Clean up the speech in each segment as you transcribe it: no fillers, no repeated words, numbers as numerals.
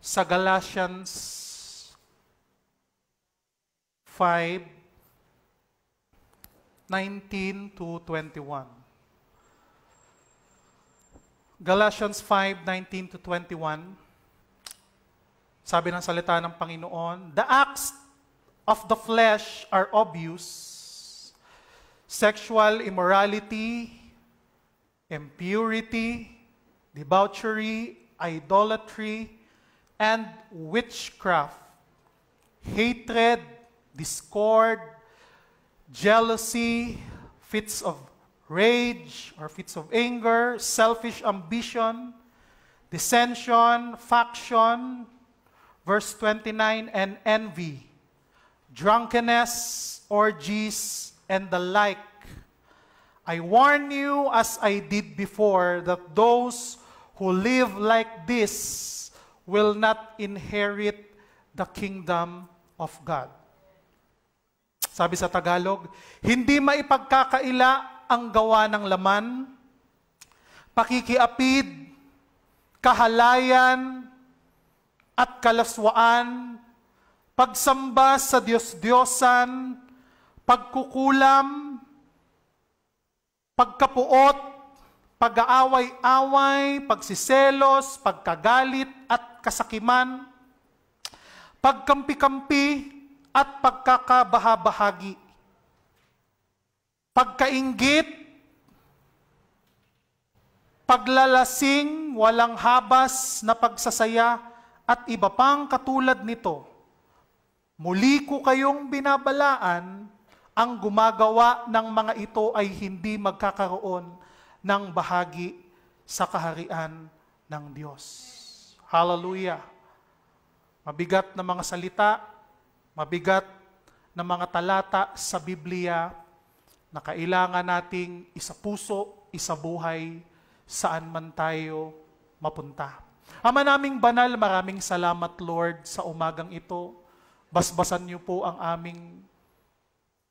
sa Galatians 5:19 to 21. Galatians 5:19 to 21. Sabi ng salita ng Panginoon, the acts of the flesh are obvious: sexual immorality, impurity, debauchery, idolatry, and witchcraft, hatred, discord, jealousy, fits of rage or fits of anger, selfish ambition, dissension, faction, verse 29, and envy, drunkenness, orgies, and the like. I warn you, as I did before, that those who live like this will not inherit the kingdom of God. Sabi sa Tagalog, hindi maipagkakaila ang gawa ng laman, pakikiapid, kahalayan, at kalaswaan, pagsamba sa Diyos-Diyosan, pagkukulam, pagkapuot, pag-aaway-away, pagsiselos, pagkagalit at kasakiman, pagkampi-kampi at pagkakabahabahagi, pagkainggit, paglalasing, walang habas na pagsasaya, at iba pang katulad nito. Muli ko kayong binabalaan, ang gumagawa ng mga ito ay hindi magkakaroon ng bahagi sa kaharian ng Diyos. Hallelujah! Mabigat na mga salita, mabigat na mga talata sa Biblia na kailangan nating isapuso, isabuhay, saan man tayo mapunta. Ama naming banal, maraming salamat Lord sa umagang ito. Basbasan niyo po ang aming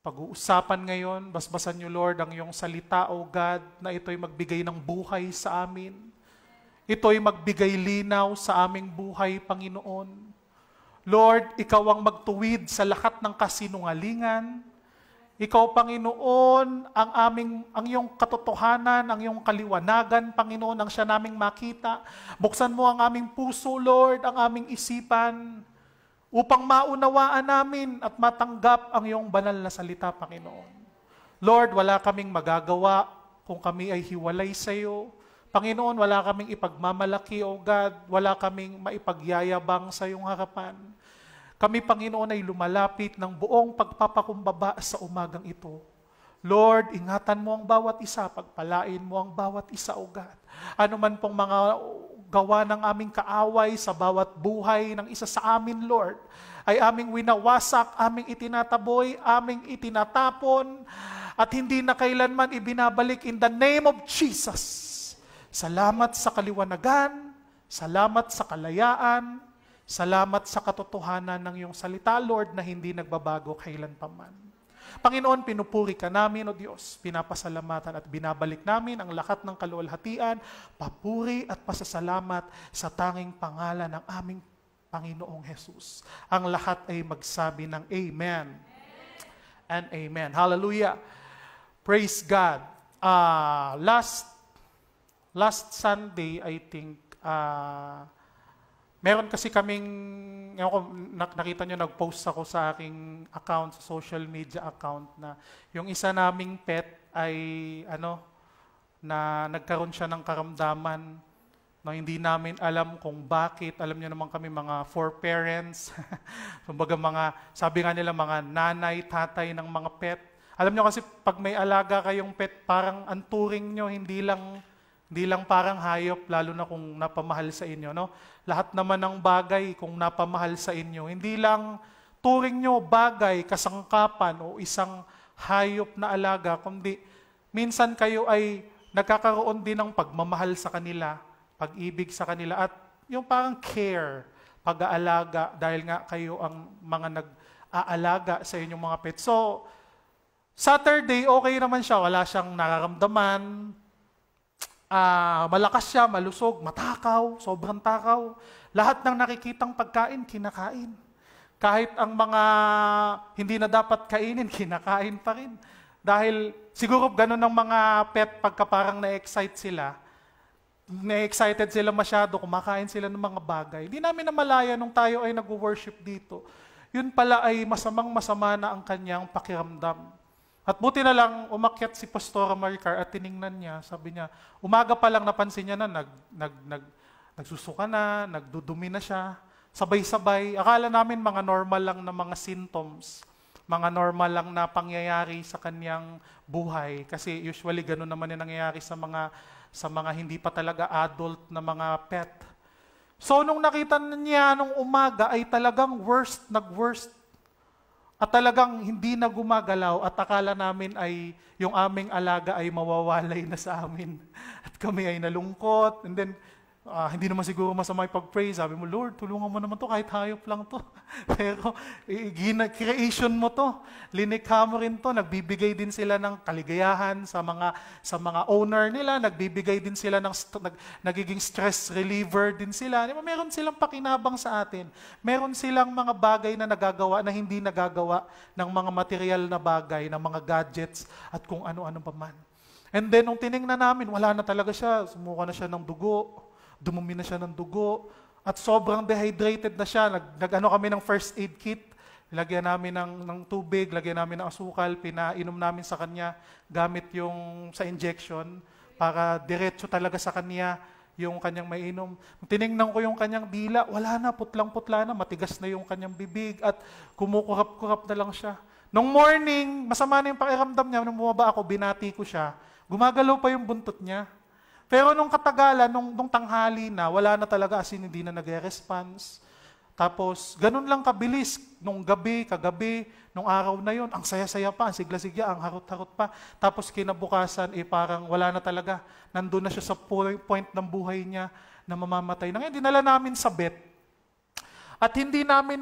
pag-uusapan ngayon. Basbasan niyo Lord ang iyong salita, O God, na ito'y magbigay ng buhay sa amin. Ito'y magbigay linaw sa aming buhay, Panginoon. Lord, Ikaw ang magtuwid sa lahat ng kasinungalingan. Ikaw, Panginoon, ang iyong katotohanan, ang iyong kaliwanagan, Panginoon, ang siya naming makita. Buksan mo ang aming puso, Lord, ang aming isipan, upang maunawaan namin at matanggap ang iyong banal na salita, Panginoon. Lord, wala kaming magagawa kung kami ay hiwalay sa iyo. Panginoon, wala kaming ipagmamalaki, O God. Wala kaming maipagyayabang sa iyong harapan. Kami, Panginoon, ay lumalapit ng buong pagpapakumbaba sa umagang ito. Lord, ingatan mo ang bawat isa, pagpalain mo ang bawat isa, O God. Ano man pong mga gawa ng aming kaaway sa bawat buhay ng isa sa amin, Lord, ay aming winawasak, aming itinataboy, aming itinatapon, at hindi na kailanman ibinabalik in the name of Jesus. Salamat sa kaliwanagan, salamat sa kalayaan, salamat sa katotohanan ng iyong salita, Lord, na hindi nagbabago kailan pa man. Panginoon, pinupuri ka namin, O Diyos. Pinapasalamatan at binabalik namin ang lahat ng kaluwalhatian, papuri at pasasalamat sa tanging pangalan ng aming Panginoong Jesus. Ang lahat ay magsabi ng Amen and Amen. Hallelujah. Praise God. Last Sunday, I think, meron kasi kaming, nakita nyo, nag-post ako sa aking account, sa social media account, na yung isa naming pet ay, na nagkaroon siya ng karamdaman na hindi namin alam kung bakit. Alam niyo naman kami, mga four parents, kumbaga sabi nga nila, mga nanay, tatay ng mga pet. Alam niyo kasi, pag may alaga kayong pet, parang ang turing nyo, hindi lang parang hayop, lalo na kung napamahal sa inyo, no? Lahat naman ng bagay, kung napamahal sa inyo, hindi lang turing nyo bagay, kasangkapan o isang hayop na alaga, kundi minsan kayo ay nagkakaroon din ng pagmamahal sa kanila, pag-ibig sa kanila, at yung parang care, pag-aalaga, dahil nga kayo ang mga nag-aalaga sa inyong mga pets. So, Saturday, okay naman siya, wala siyang nararamdaman. malakas siya, malusog, matakaw, sobrang takaw. Lahat ng nakikitang pagkain, kinakain. Kahit ang mga hindi na dapat kainin, kinakain pa rin. Dahil siguro ganun ang mga pet pagka parang na-excite sila. Na-excited sila masyado, kumakain sila ng mga bagay. Hindi namin namalaya nung tayo ay nag-worship dito. Yun pala ay masamang-masama na ang kanyang pakiramdam. At buti na lang, umakyat si Pastora Maricar at tiningnan niya, sabi niya, umaga pa lang napansin niya na nagsusuka na, nagdudumi na siya, sabay-sabay. Akala namin mga normal lang na mga symptoms, mga normal lang na pangyayari sa kanyang buhay. Kasi usually ganun naman yung nangyayari sa mga hindi pa talaga adult na mga pet. So nung nakita niya nung umaga ay talagang nag-worst. At talagang hindi na gumagalaw at akala namin ay yung aming alaga ay mawawalay na sa amin. At kami ay nalungkot. And then, hindi naman siguro masama ipag-pray. Sabi mo, Lord, tulungan mo naman to kahit hayop lang to. Pero creation mo to. Linikha mo rin to. Nagbibigay din sila ng kaligayahan sa mga owner nila. Nagbibigay din sila nagiging stress reliever din sila. Meron silang pakinabang sa atin. Meron silang mga bagay na nagagawa na hindi nagagawa ng mga material na bagay, ng mga gadgets at kung ano-ano pa man. And then, nung tinignan namin, wala na talaga siya. Sumuka na siya ng dugo. Dumumi na siya ng dugo, at sobrang dehydrated na siya. Nag-ano kami ng first aid kit, lagyan namin ng tubig, lagyan namin ng asukal, pinainom namin sa kanya gamit yung sa injection para diretso talaga sa kanya yung kanyang mainom. Tiningnan ko yung kanyang dila, wala na, putlang-putla na, matigas na yung kanyang bibig at kumukurap-kurap na lang siya. Nung morning, masama na yung pakiramdam niya, nung bumaba ako, binati ko siya, gumagalaw pa yung buntot niya. Pero nung katagalan, nung tanghali na, wala na talaga, as in, hindi na nag-response. Tapos, ganun lang kabilis. Nung kagabi, nung araw na yon, ang saya-saya pa, ang sigla-sigla, ang harot-harot pa. Tapos kinabukasan, parang wala na talaga. Nandun na siya sa point ng buhay niya na mamamatay. Ngayon, dinala namin sa vet. At hindi namin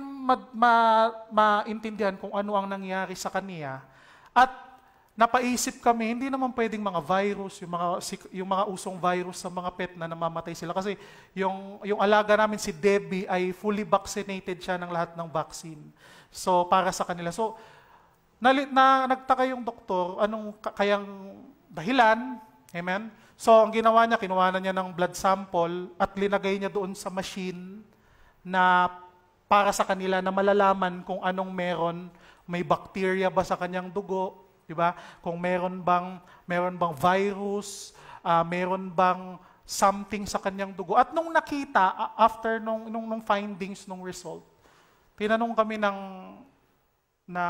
maintindihan kung ano ang nangyari sa kanya. At napaisip kami, hindi naman pwedeng mga virus, yung mga usong virus sa mga pet na namamatay sila. Kasi yung alaga namin, si Debbie, ay fully vaccinated siya ng lahat ng vaccine. So, para sa kanila. So, nagtaka yung doktor, anong kayang dahilan, amen? So, ang ginawa niya, kinuha na niya ng blood sample at linagay niya doon sa machine na para sa kanila na malalaman kung anong meron, may bacteria ba sa kanyang dugo, diba? Kung meron bang virus, meron bang something sa kanyang dugo. At nung nakita, after nung findings, nung result, tinanong kami ng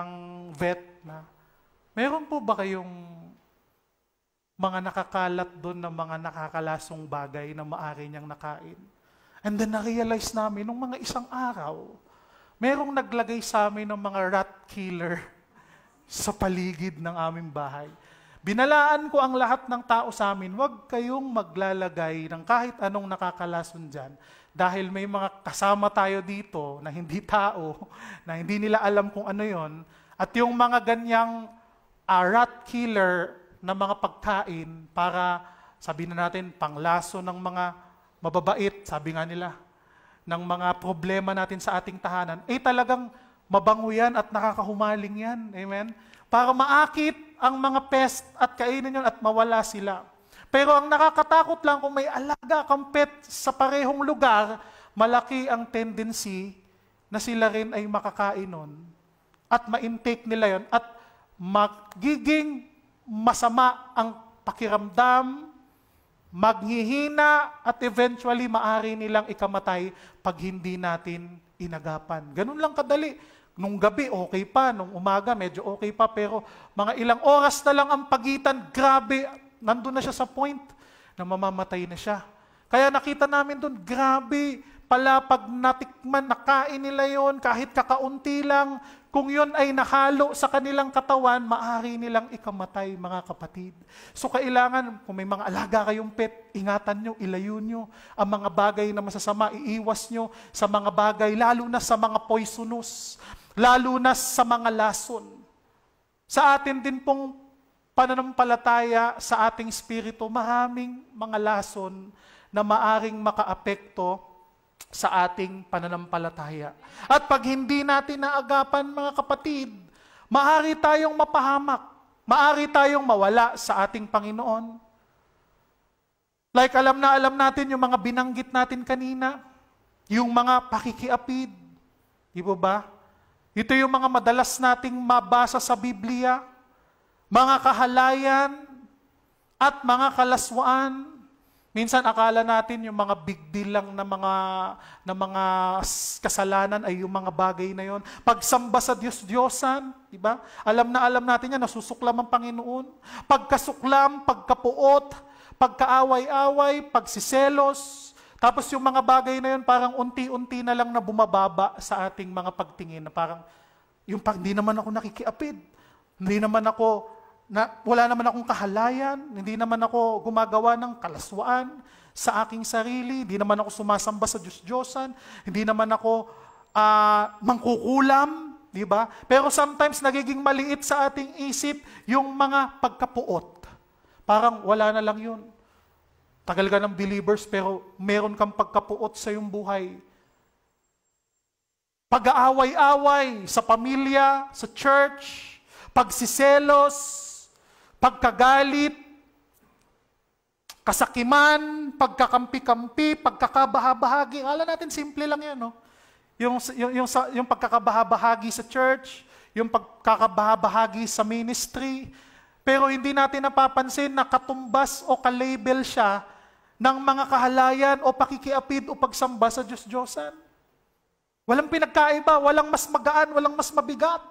vet na, meron po ba kayong mga nakakalat doon na mga nakakalasong bagay na maaari niyang nakain? And then na-realize namin, nung mga isang araw, merong naglagay sa amin ng mga rat killer sa paligid ng aming bahay. Binalaan ko ang lahat ng tao sa amin, huwag kayong maglalagay ng kahit anong nakakalason dyan. Dahil may mga kasama tayo dito na hindi tao, na hindi nila alam kung ano yon. At yung mga ganyang rat killer na mga pagkain para, sabihin na natin, panglaso ng mga mababait, sabi nga nila, ng mga problema natin sa ating tahanan, talagang mabango yan at nakakahumaling yan. Amen? Para maakit ang mga pest at kainin yun at mawala sila. Pero ang nakakatakot lang kung may alaga kang pet sa parehong lugar, malaki ang tendency na sila rin ay makakain nun. At ma-intake nila yun. At magiging masama ang pakiramdam, maghihina at eventually maari nilang ikamatay pag hindi natin inagapan. Ganun lang kadali. Nung gabi, okay pa. Nung umaga, medyo okay pa. Pero mga ilang oras na lang ang pagitan, grabe, nandun na siya sa point na mamamatay na siya. Kaya nakita namin doon, grabe, pala pag natikman, nakain nila yon kahit kakaunti lang, kung yon ay nahalo sa kanilang katawan, maaari nilang ikamatay, mga kapatid. So kailangan, kung may mga alaga kayong pet, ingatan nyo, ilayo nyo. Ang mga bagay na masasama, iiwas nyo sa mga bagay, lalo na sa mga poisonous, lalo na sa mga lason. Sa atin din pong pananampalataya sa ating spirito, maraming mga lason na maaring makaapekto sa ating pananampalataya. At pag hindi natin naagapan, mga kapatid, maaari tayong mapahamak, maaari tayong mawala sa ating Panginoon. Like alam natin yung mga binanggit natin kanina, yung mga pakikiapid, di ba? Ito yung mga madalas nating mabasa sa Biblia, mga kahalayan at mga kalaswaan. Minsan akala natin yung mga big deal lang na mga kasalanan ay yung mga bagay na yon. Pagsamba sa Diyos-Diyosan, di ba? Alam natin yan, nasusuklam ang Panginoon. Pagkasuklam, pagkapuot, pagkaaway-away, pagsiselos. Tapos yung mga bagay na yun, parang unti-unti na lang na bumababa sa ating mga pagtingin. Na parang, hindi naman ako nakikiapid. Hindi naman ako wala naman akong kahalayan, hindi naman ako gumagawa ng kalaswaan sa aking sarili, hindi naman ako sumasamba sa Diyos-Diyosan, hindi naman ako mangkukulam, di ba? Pero sometimes nagiging maliit sa ating isip yung mga pagkapuot. Parang wala na lang yun. Tagal ka ng believers pero meron kang pagkapuot sa iyong buhay. Pag-aaway-away sa pamilya, sa church, pagsiselos, pagkagalit, kasakiman, pagkakampi-kampi, pagkakabahabahagi. Akala natin simple lang yan, no? Yung pagkakabahabahagi sa church, yung pagkakabahabahagi sa ministry. Pero hindi natin napapansin na katumbas o kalabel siya ng mga kahalayan o pakikiapid o pagsamba sa Diyos-Diyosan. Walang pinagkaiba, walang mas magaan, walang mas mabigat.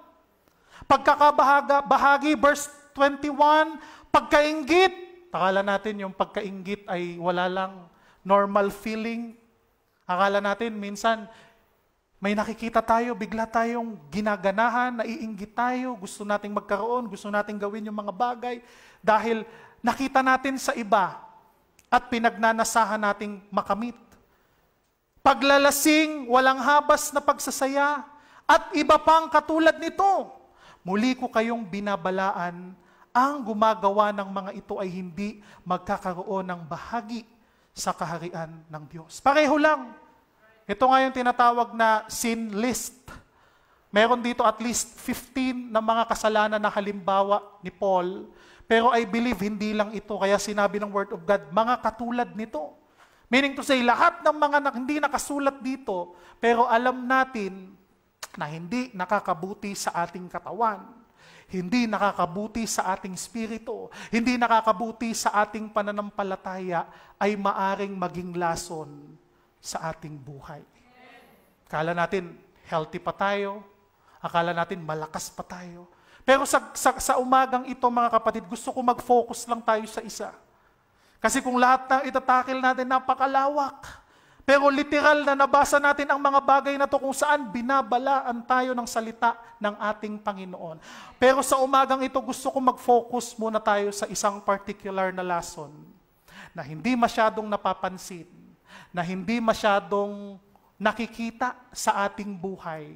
Pagkakabahagi, verse 21, pagkainggit. Akala natin yung pagkainggit ay wala lang normal feeling. Akala natin minsan may nakikita tayo, bigla tayong ginaganahan, naiinggit tayo, gusto nating magkaroon, gusto nating gawin yung mga bagay dahil nakita natin sa iba at pinagnanasahan nating makamit. Paglalasing, walang habas na pagsasaya at iba pang katulad nito. Muli ko kayong binabalaan, ang gumagawa ng mga ito ay hindi magkakaroon ng bahagi sa kaharian ng Diyos. Pareho lang. Ito nga yung tinatawag na sin list. Meron dito at least 15 na mga kasalanan na halimbawa ni Paul. Pero I believe hindi lang ito. Kaya sinabi ng Word of God, mga katulad nito. Meaning to say, lahat ng mga hindi nakasulat dito, pero alam natin na hindi nakakabuti sa ating katawan. Hindi nakakabuti sa ating spirito, hindi nakakabuti sa ating pananampalataya, ay maaring maging lason sa ating buhay. Akala natin healthy pa tayo, akala natin malakas pa tayo. Pero sa umagang ito, mga kapatid, gusto ko mag-focus lang tayo sa isa. Kasi kung lahat na itatakil natin, napakalawak. Pero literal na nabasa natin ang mga bagay na to kung saan binabalaan tayo ng salita ng ating Panginoon. Pero sa umagang ito, gusto ko mag-focus muna tayo sa isang particular na lesson na hindi masyadong napapansin, na hindi masyadong nakikita sa ating buhay.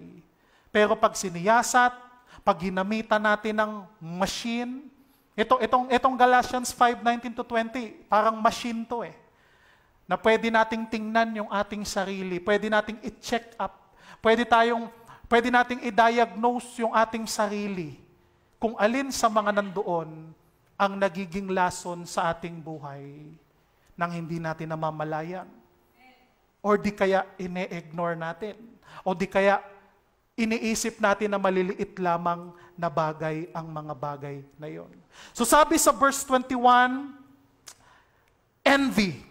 Pero pag siniyasat, pag ginamitan natin ng machine, itong Galatians 5:19-20, parang machine to eh. Na pwede nating tingnan yung ating sarili, pwede nating i-check up, pwede nating i-diagnose yung ating sarili kung alin sa mga nandoon ang nagiging lason sa ating buhay nang hindi natin namamalayan. Or di kaya ine-ignore natin, o di kaya iniisip natin na maliliit lamang na bagay ang mga bagay na yon. So sabi sa verse 21, envy.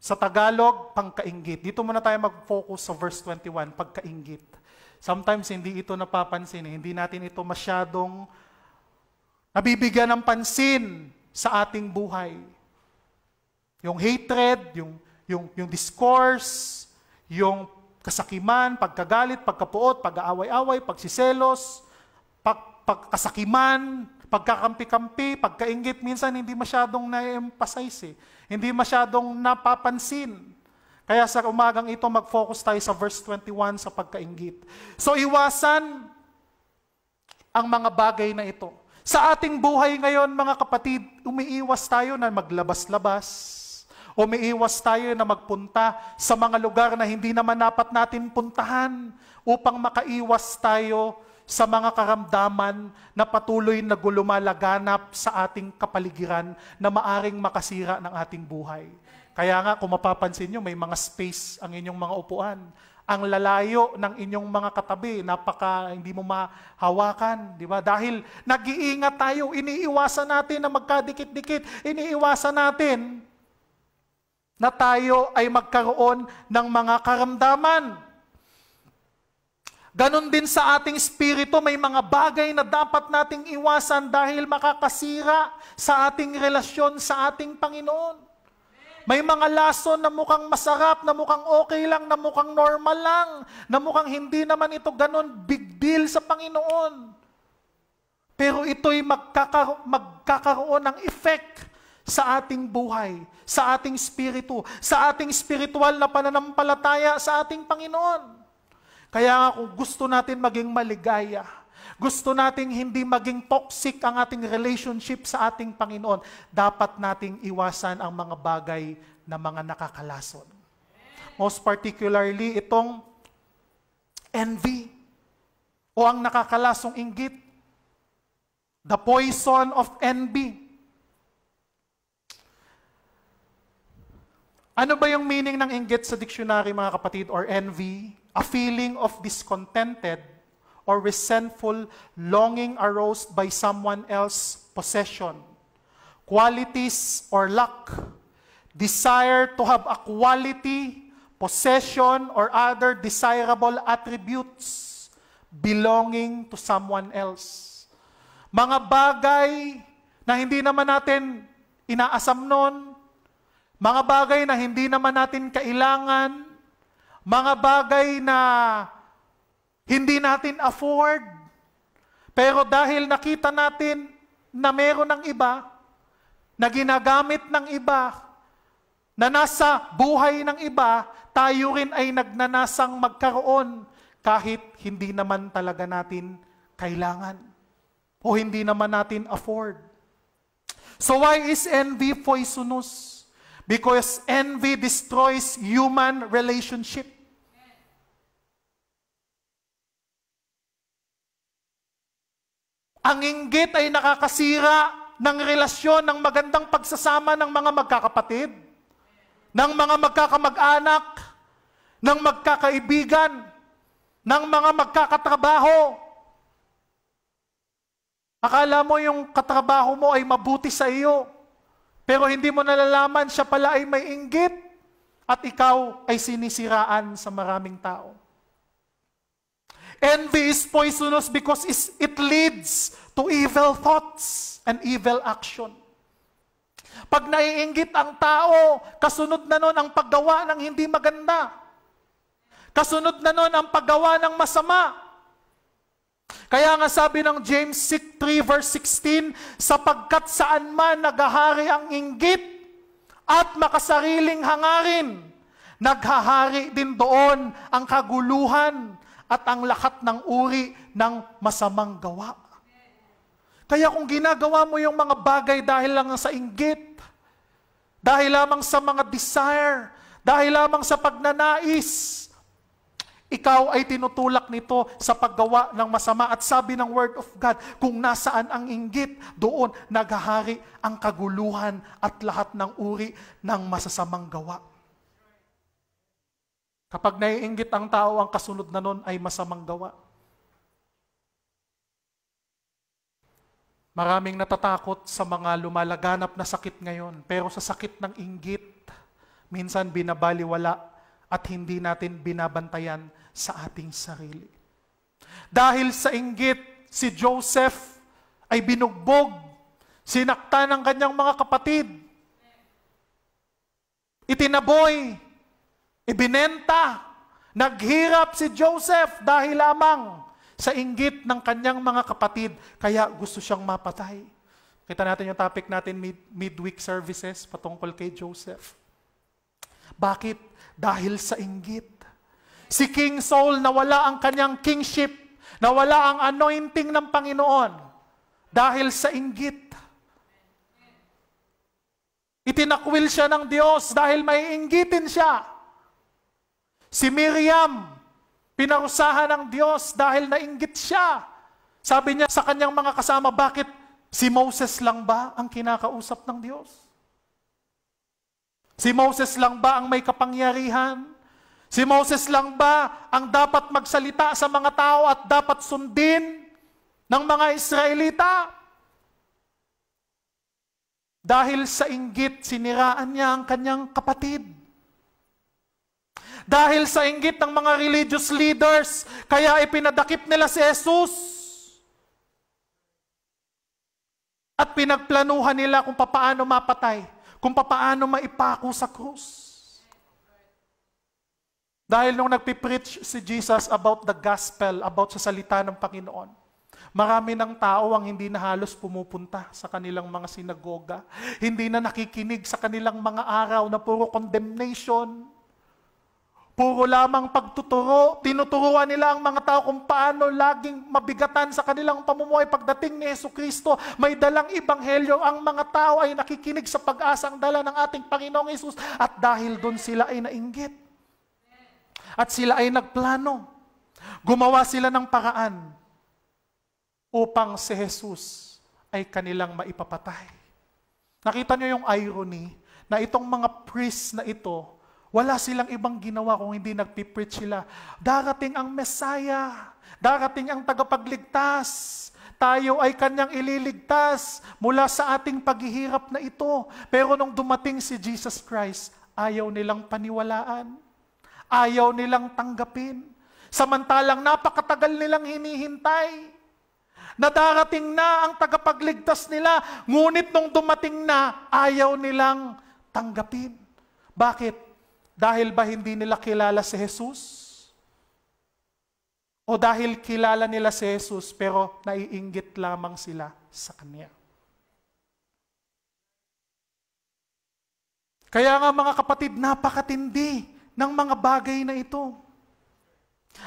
Sa Tagalog, pangkainggit. Dito muna tayo mag-focus sa verse 21, pagkainggit. Sometimes hindi ito napapansin, hindi natin ito masyadong nabibigyan ng pansin sa ating buhay. Yung hatred, yung discourse, yung kasakiman, pagkagalit, pagkapuot, pag-aaway-away, pagsiselos, pagkasakiman, pagkakampi-kampi, pagkainggit, minsan hindi masyadong na-emphasize eh. Hindi masyadong napapansin. Kaya sa umagang ito, mag-focus tayo sa verse 21 sa pagkainggit. So iwasan ang mga bagay na ito. Sa ating buhay ngayon, mga kapatid, umiiwas tayo na maglabas-labas. Umiiwas tayo na magpunta sa mga lugar na hindi naman dapat natin puntahan upang makaiwas tayo sa mga karamdaman na patuloy na lumalaganap sa ating kapaligiran na maaring makasira ng ating buhay. Kaya nga, kung mapapansin nyo, may mga space ang inyong mga upuan. Ang lalayo ng inyong mga katabi, hindi mo mahawakan, di ba? Dahil nag-iingat tayo, iniiwasan natin na magkadikit-dikit, iniiwasan natin na tayo ay magkaroon ng mga karamdaman. Ganon din sa ating spirito, may mga bagay na dapat nating iwasan dahil makakasira sa ating relasyon sa ating Panginoon. May mga lason na mukhang masarap, na mukhang okay lang, na mukhang normal lang, na mukhang hindi naman ito ganon big deal sa Panginoon. Pero ito'y magkakaroon ng effect sa ating buhay, sa ating spirito, sa ating spiritual na pananampalataya sa ating Panginoon. Kaya nga kung gusto natin maging maligaya, gusto nating hindi maging toxic ang ating relationship sa ating Panginoon, dapat nating iwasan ang mga bagay na mga nakakalason. Most particularly, itong envy o ang nakakalasong inggit. The poison of envy. Ano ba yung meaning ng inggit sa dictionary, mga kapatid, or envy? A feeling of discontented or resentful longing aroused by someone else's possession, qualities or lack, desire to have a quality, possession, or other desirable attributes belonging to someone else. Mga bagay na hindi naman natin inaasam nun, mga bagay na hindi naman natin kailangan, mga bagay na hindi natin afford, pero dahil nakita natin na meron ng iba, na ginagamit ng iba, na nasa buhay ng iba, tayo rin ay nagnanasang magkaroon kahit hindi naman talaga natin kailangan o hindi naman natin afford. So why is envy poisonous? Because envy destroys human relationship. Ang inggit ay nakakasira ng relasyon, ng magandang pagsasama ng mga magkakapatid, ng mga magkakamag-anak, ng magkakaibigan, ng mga magkakatrabaho. Akala mo yung katrabaho mo ay mabuti sa iyo, pero hindi mo nalalaman siya pala ay may inggit at ikaw ay sinisiraan sa maraming tao. Envy is poisonous because it leads to evil thoughts and evil action. Pag naiinggit ang tao, kasunod na nun ang paggawa ng hindi maganda. Kasunod na nun ang paggawa ng masama. Kaya nga sabi ng James 3 verse 16, sapagkat saan man naghahari ang inggit at makasariling hangarin, naghahari din doon ang kaguluhan at ang lahat ng uri ng masamang gawa. Kaya kung ginagawa mo yung mga bagay dahil lang sa inggit, dahil lamang sa mga desire, dahil lamang sa pagnanais, ikaw ay tinutulak nito sa paggawa ng masama. At sabi ng Word of God, kung nasaan ang inggit, doon naghahari ang kaguluhan at lahat ng uri ng masasamang gawa. Kapag naiinggit ang tao, ang kasunod na nun ay masamang gawa. Maraming natatakot sa mga lumalaganap na sakit ngayon, pero sa sakit ng inggit, minsan binabaliwala at hindi natin binabantayan sa ating sarili. Dahil sa inggit, si Joseph ay binugbog, sinaktan ng kanyang mga kapatid, itinaboy, ibinenta, naghirap si Joseph dahil lamang sa inggit ng kanyang mga kapatid, kaya gusto siyang mapatay. Kita natin yung topic natin, midweek services, patungkol kay Joseph. Bakit? Dahil sa inggit. Si King Saul, nawala ang kanyang kingship, nawala ang anointing ng Panginoon. Dahil sa inggit. Itinakwil siya ng Diyos dahil may inggitin siya. Si Miriam, pinarusahan ng Diyos dahil nainggit siya. Sabi niya sa kanyang mga kasama, bakit si Moses lang ba ang kinakausap ng Diyos? Si Moses lang ba ang may kapangyarihan? Si Moses lang ba ang dapat magsalita sa mga tao at dapat sundin ng mga Israelita? Dahil sa inggit, siniraan niya ang kanyang kapatid. Dahil sa inggit ng mga religious leaders, kaya ipinadakip nila si Jesus. At pinagplanuhan nila kung papaano mapatay, kung papaano maipako sa krus. Dahil nung nagpipreach si Jesus about the gospel, about sa salita ng Panginoon, marami ng tao ang hindi na halos pumupunta sa kanilang mga sinagoga. Hindi na nakikinig sa kanilang mga araw na puro condemnation. Puro lamang pagtuturo. Tinuturuan nila ang mga tao kung paano laging mabigatan sa kanilang pamumuhay. Pagdating ni Jesucristo, may dalang ebanghelyo. Ang mga tao ay nakikinig sa pag-asang dala ng ating Panginoong Jesus. At dahil doon sila ay nainggit. At sila ay nagplano. Gumawa sila ng paraan upang si Jesus ay kanilang maipapatay. Nakita niyo yung irony na itong mga priests na ito, wala silang ibang ginawa kung hindi nagpipreach sila. Darating ang Messiah, darating ang tagapagligtas, tayo ay kanyang ililigtas mula sa ating paghihirap na ito. Pero nung dumating si Jesus Christ, ayaw nilang paniwalaan, ayaw nilang tanggapin. Samantalang napakatagal nilang hinihintay na darating na ang tagapagligtas nila, ngunit nung dumating na, ayaw nilang tanggapin. Bakit? Dahil ba hindi nila kilala si Jesus? O dahil kilala nila si Jesus pero naiinggit lamang sila sa Kanya? Kaya nga mga kapatid, napakatindi ng mga bagay na ito.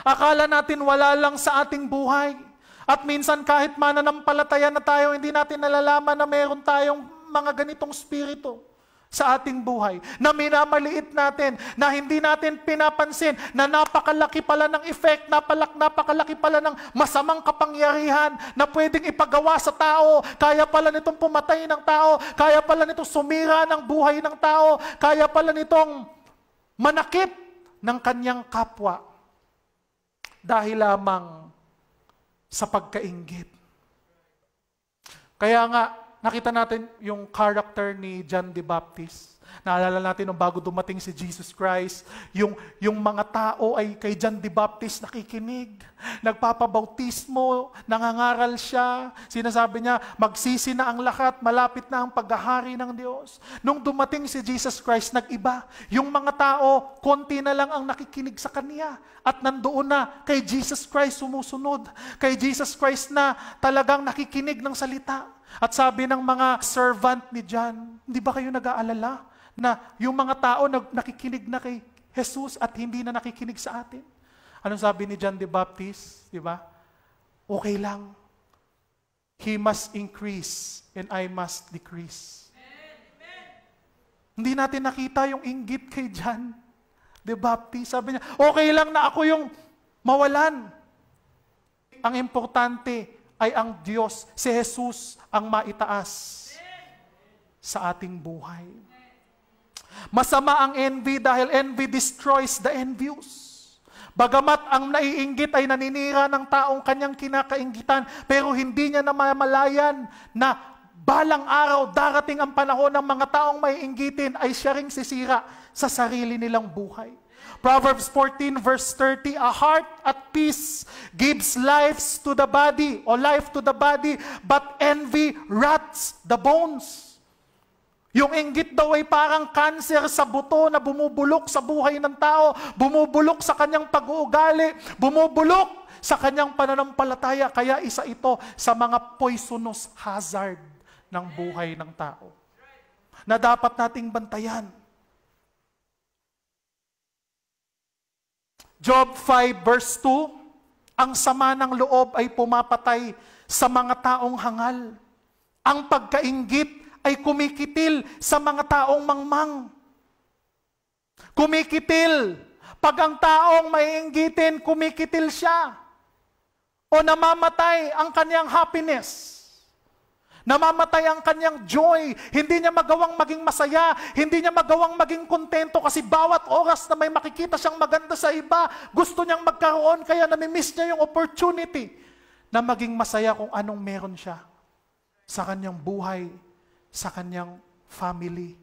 Akala natin wala lang sa ating buhay. At minsan kahit mananampalataya na tayo, hindi natin nalalaman na meron tayong mga ganitong spirito sa ating buhay, na minamaliit natin, na hindi natin pinapansin, na napakalaki pala ng effect, napakalaki pala ng masamang kapangyarihan na pwedeng ipagawa sa tao. Kaya pala nitong pumatay ng tao, kaya pala nitong sumira ng buhay ng tao, kaya pala nitong manakit ng kanyang kapwa dahil lamang sa pagkainggit. Kaya nga, nakita natin yung character ni John the Baptist. Naalala natin nung bago dumating si Jesus Christ, yung mga tao ay kay John the Baptist nakikinig, nagpapabautismo, nangangaral siya, sinasabi niya, magsisi na ang lahat, malapit na ang paghahari ng Diyos. Nung dumating si Jesus Christ, nag-iba. Yung mga tao, konti na lang ang nakikinig sa Kanya. At nandoon na kay Jesus Christ sumusunod. Kay Jesus Christ na talagang nakikinig ng salita. At sabi ng mga servant ni John, hindi ba kayo nag-aalala na yung mga tao nakikinig na kay Jesus at hindi na nakikinig sa atin? Anong sabi ni John the Baptist? Di ba? Okay lang. He must increase and I must decrease. Amen. Hindi natin nakita yung inggit kay John the Baptist. Sabi niya, okay lang na ako yung mawalan. Ang importante ay ang Diyos, si Jesus, ang maitaas sa ating buhay. Masama ang envy dahil envy destroys the envious. Bagamat ang naiinggit ay naninira ng taong kanyang kinakainggitan, pero hindi niya namamalayan na balang araw darating ang panahon ng mga taong maiinggitin ay siya ring sisira sa sarili nilang buhay. Proverbs 14 verse 30, a heart at peace gives life to the body, but envy rots the bones. Yung inggit daw ay parang cancer sa buto na bumubulok sa buhay ng tao, bumubulok sa kanyang pag-uugali, bumubulok sa kanyang pananampalataya. Kaya isa ito sa mga poisonous hazard ng buhay ng tao na dapat nating bantayan. Job 5 verse 2, Ang sama ng loob ay pumapatay sa mga taong hangal. Ang pagkainggit ay kumikitil sa mga taong mangmang. Kumikitil. Pag ang taong maiinggitin, kumikitil siya. O namamatay ang kanyang happiness. Namamatay ang kanyang joy. Hindi niya magawang maging masaya. Hindi niya magawang maging kontento kasi bawat oras na may makikita siyang maganda sa iba, gusto niyang magkaroon kaya namimiss niya yung opportunity na maging masaya kung anong meron siya sa kanyang buhay, sa kanyang family.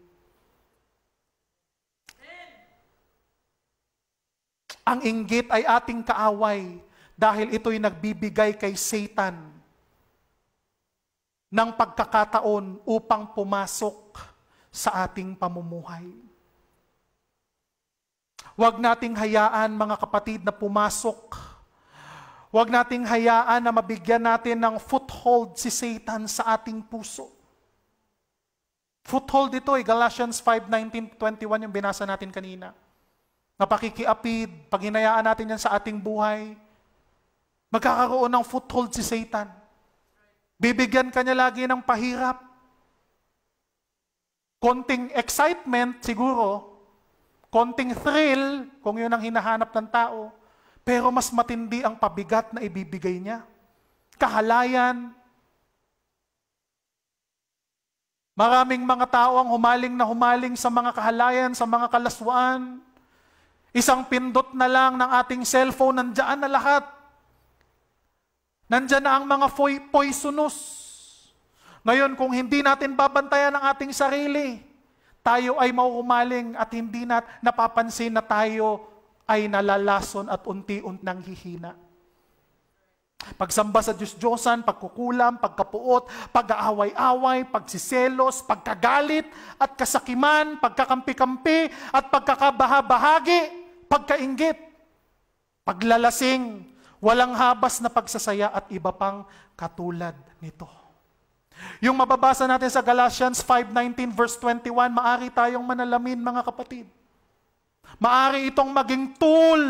Ang inggit ay ating kaaway dahil ito'y nagbibigay kay Satan ng pagkakataon upang pumasok sa ating pamumuhay. Huwag nating hayaan, mga kapatid, na pumasok. Huwag nating hayaan na mabigyan natin ng foothold si Satan sa ating puso. Foothold ito ay Galatians 5:19-21 yung binasa natin kanina. Napakikiapid, pag hinayaan natin yan sa ating buhay, magkakaroon ng foothold si Satan. Bibigyan ka niya lagi ng pahirap. Konting excitement siguro, konting thrill kung yun ang hinahanap ng tao, pero mas matindi ang pabigat na ibibigay niya. Kahalayan. Maraming mga tao ang humaling sa mga kahalayan, sa mga kalaswaan. Isang pindot na lang ng ating cellphone, nandiyan na lahat. Nandiyan na ang mga poisonous. Ngayon, kung hindi natin babantayan ang ating sarili, tayo ay mauhumaling at hindi napapansin na tayo ay nalalason at unti-unti nang hihina. Pagsamba sa Diyos-Diyosan, pagkukulam, pagkapuot, pag-aaway-away, pagsiselos, pagkagalit at kasakiman, pagkakampi-kampi at pagkakabahabahagi, pagkainggit, paglalasing, walang habas na pagsasaya at iba pang katulad nito. Yung mababasa natin sa Galatians 5:19 verse 21, maari tayong manalamin, mga kapatid. Maari itong maging tool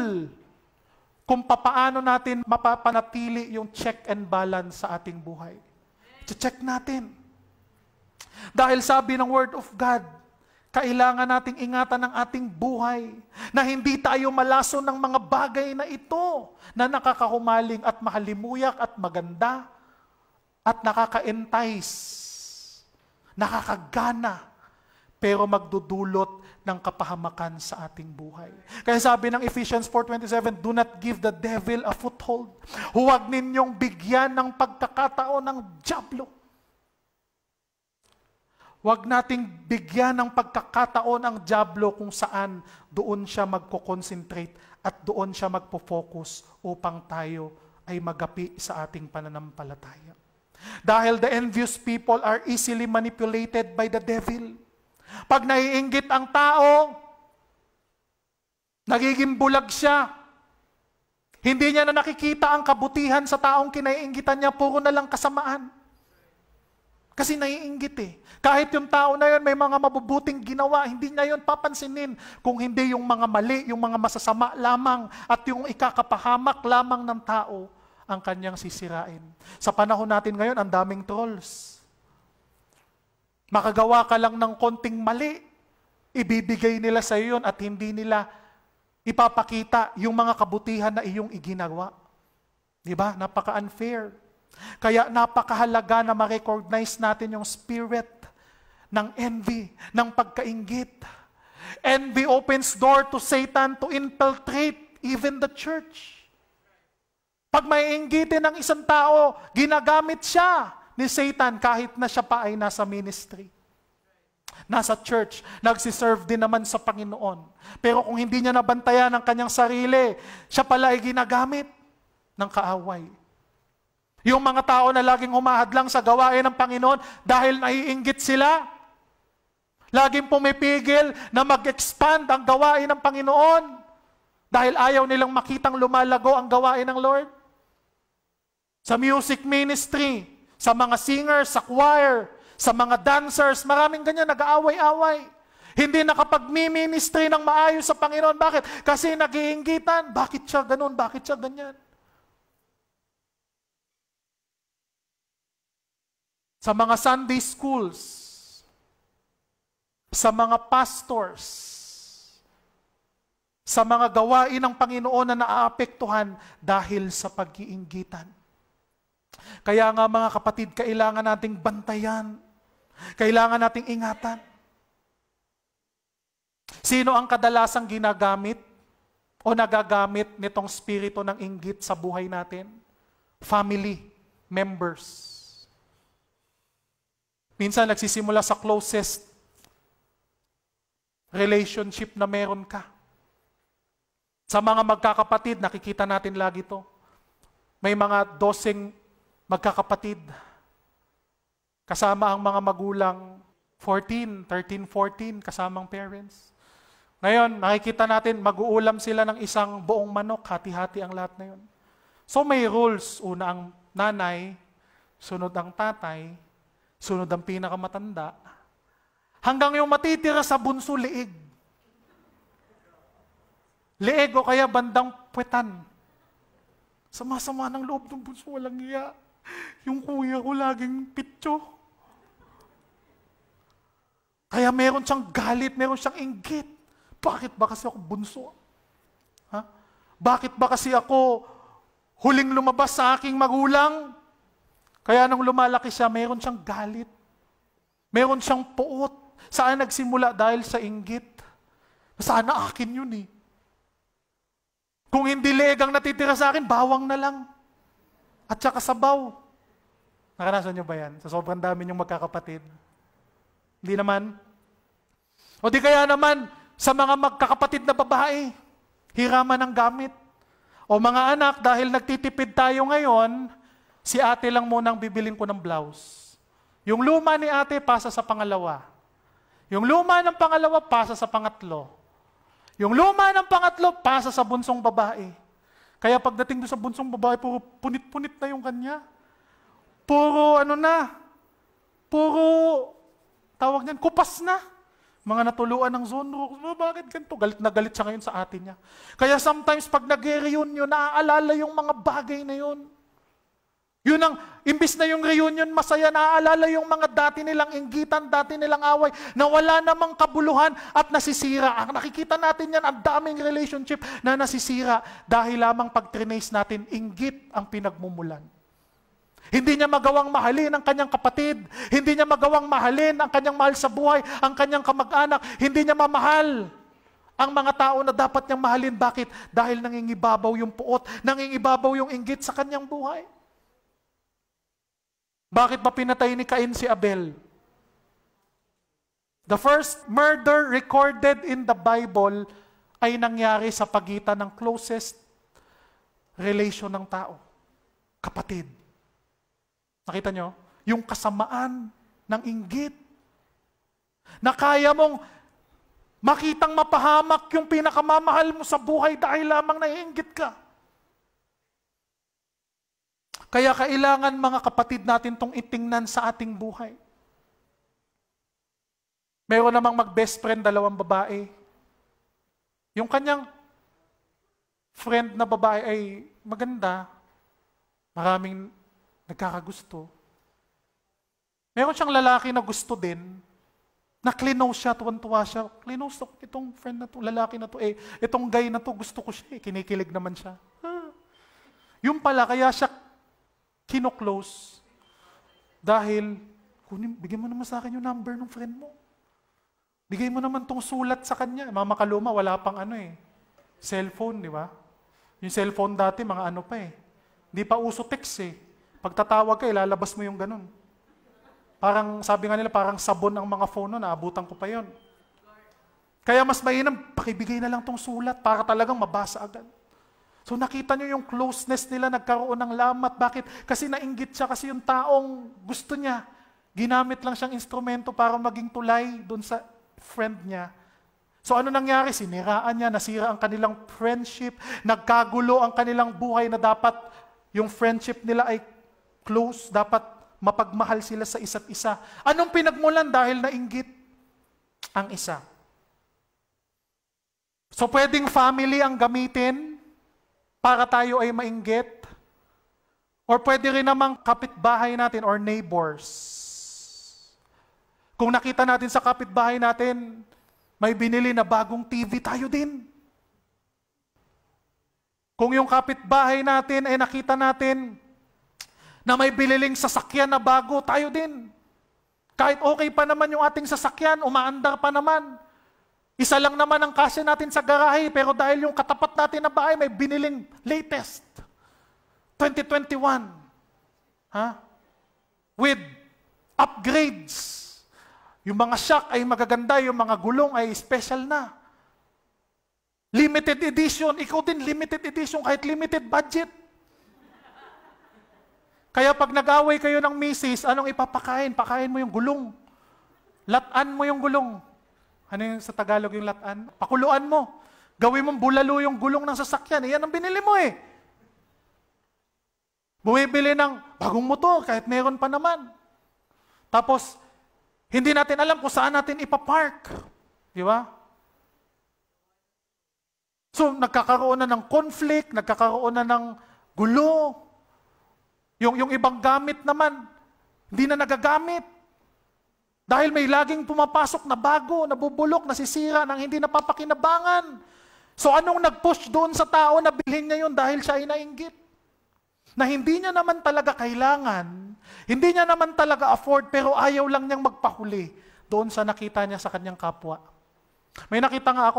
kung papaano natin mapapanatili yung check and balance sa ating buhay. Check natin. Dahil sabi ng Word of God, kailangan nating ingatan ang ating buhay na hindi tayo malason ng mga bagay na ito na nakakahumaling at mahalimuyak at maganda at nakaka-entice, nakakagana, pero magdudulot ng kapahamakan sa ating buhay. Kaya sabi ng Ephesians 4:27, do not give the devil a foothold. Huwag ninyong bigyan ng pagkakataon ng dyablo. Huwag nating bigyan ng pagkakataon ang dyablo kung saan doon siya magko-concentrate at doon siya magpo-focus upang tayo ay magapi sa ating pananampalataya. Dahil the envious people are easily manipulated by the devil. Pag naiinggit ang tao, nagiging bulag siya. Hindi niya na nakikita ang kabutihan sa taong kinaiinggitan niya, puro na lang kasamaan. Kasi naiinggit eh. Kahit yung tao na yun may mga mabubuting ginawa, hindi niya yun papansinin kung hindi yung mga mali, yung mga masasama lamang at yung ikakapahamak lamang ng tao ang kanyang sisirain. Sa panahon natin ngayon, ang daming trolls. Makagawa ka lang ng konting mali, ibibigay nila sa iyo yun at hindi nila ipapakita yung mga kabutihan na iyong iginagawa. Diba? Napaka-unfair. Kaya napakahalaga na ma-recognize natin yung spirit ng envy, ng pagkainggit. Envy opens door to Satan to infiltrate even the church. Pag may inggitin ng isang tao, ginagamit siya ni Satan kahit na siya pa ay nasa ministry. Nasa church, nagsiserve din naman sa Panginoon. Pero kung hindi niya nabantayan ang kanyang sarili, siya pala ay ginagamit ng kaaway. Yung mga tao na laging humahadlang sa gawain ng Panginoon dahil naiinggit sila, laging pumipigil na mag-expand ang gawain ng Panginoon dahil ayaw nilang makitang lumalago ang gawain ng Lord. Sa music ministry, sa mga singers, sa choir, sa mga dancers, maraming ganyan, nag-aaway-away. Hindi nakapag-ministry ng maayos sa Panginoon. Bakit? Kasi nag-iinggitan. Bakit siya ganun? Bakit siya ganyan? sa mga Sunday schools, sa mga pastors, sa mga gawain ng Panginoon na naaapektuhan dahil sa pag-iinggitan. Kaya nga mga kapatid, kailangan nating bantayan. Kailangan nating ingatan. Sino ang kadalasang ginagamit o nagagamit nitong spirito ng inggit sa buhay natin? Family members. Minsan nagsisimula sa closest relationship na meron ka. Sa mga magkakapatid, nakikita natin lagi to. May mga 12 magkakapatid. Kasama ang mga magulang 13, 14, kasamang parents. Ngayon, nakikita natin, mag-uulam sila ng isang buong manok, hati-hati ang lahat na yun. So may rules. Una ang nanay, sunod ang tatay, sunod ang pinakamatanda. Hanggang yung matitira sa bunso, liig. Liig o kaya bandang puwetan. Sama-sama ng loob ng bunso, walang iya. Yung kuya ko laging pitso. Kaya meron siyang galit, meron siyang inggit. Bakit ba kasi ako bunso? Ha? Bakit ba kasi ako huling lumabas sa aking magulang? Kaya nung lumalaki siya, meron siyang galit. Meron siyang puot. Saan nagsimula? Dahil sa inggit. Sana akin yun eh. Kung hindi legang natitira sa akin, bawang na lang. At saka sabaw. Nakarasan niyo ba yan? Sa sobrang dami niyong magkakapatid. Hindi naman. O di kaya naman, sa mga magkakapatid na babae, hiraman ng gamit. O mga anak, dahil nagtitipid tayo ngayon, si ate lang munang bibilin ko ng blouse. Yung luma ni ate, pasa sa pangalawa. Yung luma ng pangalawa, pasa sa pangatlo. Yung luma ng pangatlo, pasa sa bunsong babae. Kaya pagdating doon sa bunsong babae, puro punit-punit na yung kanya. Puro tawag niyan, kupas na. Mga natuluan ng zonro. Bakit ganito? Galit na galit siya ngayon sa atin niya. Kaya sometimes pag nag-reunion, naaalala yung mga bagay na yun. Yun ang, imbis na yung reunion masaya, naaalala yung mga dati nilang inggitan, dati nilang away, na wala namang kabuluhan at nasisira. Ang nakikita natin yan, ang daming relationship na nasisira dahil lamang pag-trace natin, inggit ang pinagmumulan. Hindi niya magawang mahalin ang kanyang kapatid. Hindi niya magawang mahalin ang kanyang mahal sa buhay, ang kanyang kamag-anak. Hindi niya mamahal ang mga tao na dapat niyang mahalin. Bakit? Dahil nangingibabaw yung puot, nangingibabaw yung inggit sa kanyang buhay. Bakit ba pinatay ni Cain si Abel? The first murder recorded in the Bible ay nangyari sa pagitan ng closest relation ng tao. Kapatid. Nakita nyo? Yung kasamaan ng inggit. Na kaya mong makitang mapahamak yung pinakamamahal mo sa buhay dahil lamang naiinggit ka. Kaya kailangan mga kapatid natin tong itingnan sa ating buhay. Meron namang mag-best friend, 2 babae. Yung kanyang friend na babae ay maganda, maraming nagkakagusto. Meron siyang lalaki na gusto din, na clinose siya, tuwan-tuwa siya. Clinose itong friend na to, lalaki na to, itong guy na to, gusto ko siya, kinikilig naman siya. Yung pala, kaya siya kino-close dahil, bigyan mo naman sa akin yung number ng friend mo. Bigay mo naman tong sulat sa kanya. Mama Kaluma, wala pang cellphone, di ba? Yung cellphone dati, mga pa Hindi pa uso text Pagtatawag ka, ilalabas mo yung ganun. Parang, sabi nga nila, parang sabon ang mga phone nun, naabutan ko pa yon. Kaya mas mainam, pakibigay na lang tong sulat para talagang mabasa agad. So nakita nyo yung closeness nila, nagkaroon ng lamat. Bakit? Kasi nainggit siya, kasi yung taong gusto niya, ginamit lang siyang instrumento para maging tulay doon sa friend niya. So ano nangyari? Siniraan niya, nasira ang kanilang friendship, nagkagulo ang kanilang buhay na dapat yung friendship nila ay close, dapat mapagmahal sila sa isa't isa. Anong pinagmulan? Dahil nainggit ang isa. So pwedeng family ang gamitin para tayo ay mainggit. Or pwede rin namang kapitbahay natin or neighbors. Kung nakita natin sa kapitbahay natin, may binili na bagong TV, tayo din. Kung yung kapitbahay natin ay nakita natin na may biniling sasakyan na bago, tayo din. Kahit okay pa naman yung ating sasakyan, umaandar pa naman. Isa lang naman ang kasya natin sa garahe, pero dahil yung katapat natin na bahay may biniling latest. 2021. With upgrades. Yung mga shock ay magaganda, yung mga gulong ay special na. Limited edition, ikaw din limited edition, kahit limited budget. Kaya pag nag-away kayo ng misis, anong ipapakain? Pakain mo yung gulong. Latan mo yung gulong. Ano yung sa Tagalog yung latan? Pakuluan mo. Gawin mong bulalo yung gulong ng sasakyan. Iyan ang binili mo eh. Bumibili ng bagong motor, kahit meron pa naman. Tapos, hindi natin alam kung saan natin ipapark. Di ba? So, nagkakaroon na ng conflict, nagkakaroon na ng gulo. Yung ibang gamit naman, hindi na nagagamit. Dahil may laging pumapasok na bago, nabubulok, nasisira, nang hindi napapakinabangan. So, anong nag-push doon sa tao na bilhin niya yun dahil siya ay nainggit? Na hindi niya naman talaga kailangan, hindi niya naman talaga afford, pero ayaw lang niyang magpahuli doon sa nakita niya sa kanyang kapwa. May nakita nga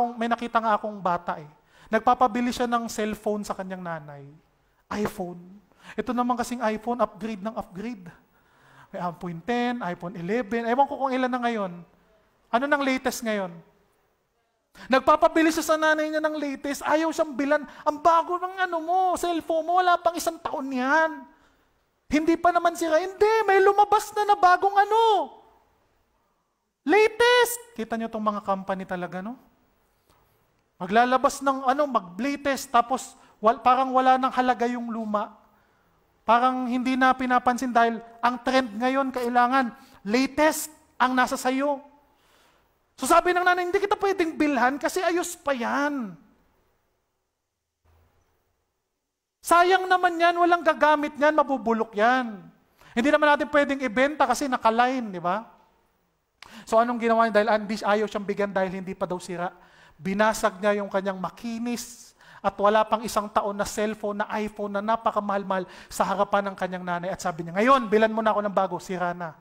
akong bata eh. Nagpapabili siya ng cellphone sa kanyang nanay. iPhone. Ito naman kasing iPhone, upgrade ng upgrade. May iPhone 10, iPhone 11. Ewan ko kung ilan na ngayon. Ano nang latest ngayon? Nagpapabili siya sa nanay niya ng latest. Ayaw siyang bilan. Ang bago ng cellphone mo. Wala pang 1 taon yan. Hindi pa naman sira. Hindi, may lumabas na bagong latest. Kita niyo itong mga company talaga, no? Maglalabas ng mag-latest, tapos parang wala nang halaga yung luma. Parang hindi na pinapansin dahil ang trend ngayon, kailangan latest ang nasa sayo. So sabi ng nanay, hindi kita pwedeng bilhan kasi ayos pa yan. Sayang naman yan, walang gagamit yan, mabubulok yan. Hindi naman natin pwedeng ibenta kasi nakaline, di ba? So anong ginawa niya? Dahil ayaw siyang bigyan dahil hindi pa daw sira. Binasag niya yung kanyang makinis at wala pang 1 taon na cellphone, na iPhone na napakamahal-mahal sa harapan ng kanyang nanay. At sabi niya, ngayon, bilan mo na ako ng bago, sira na.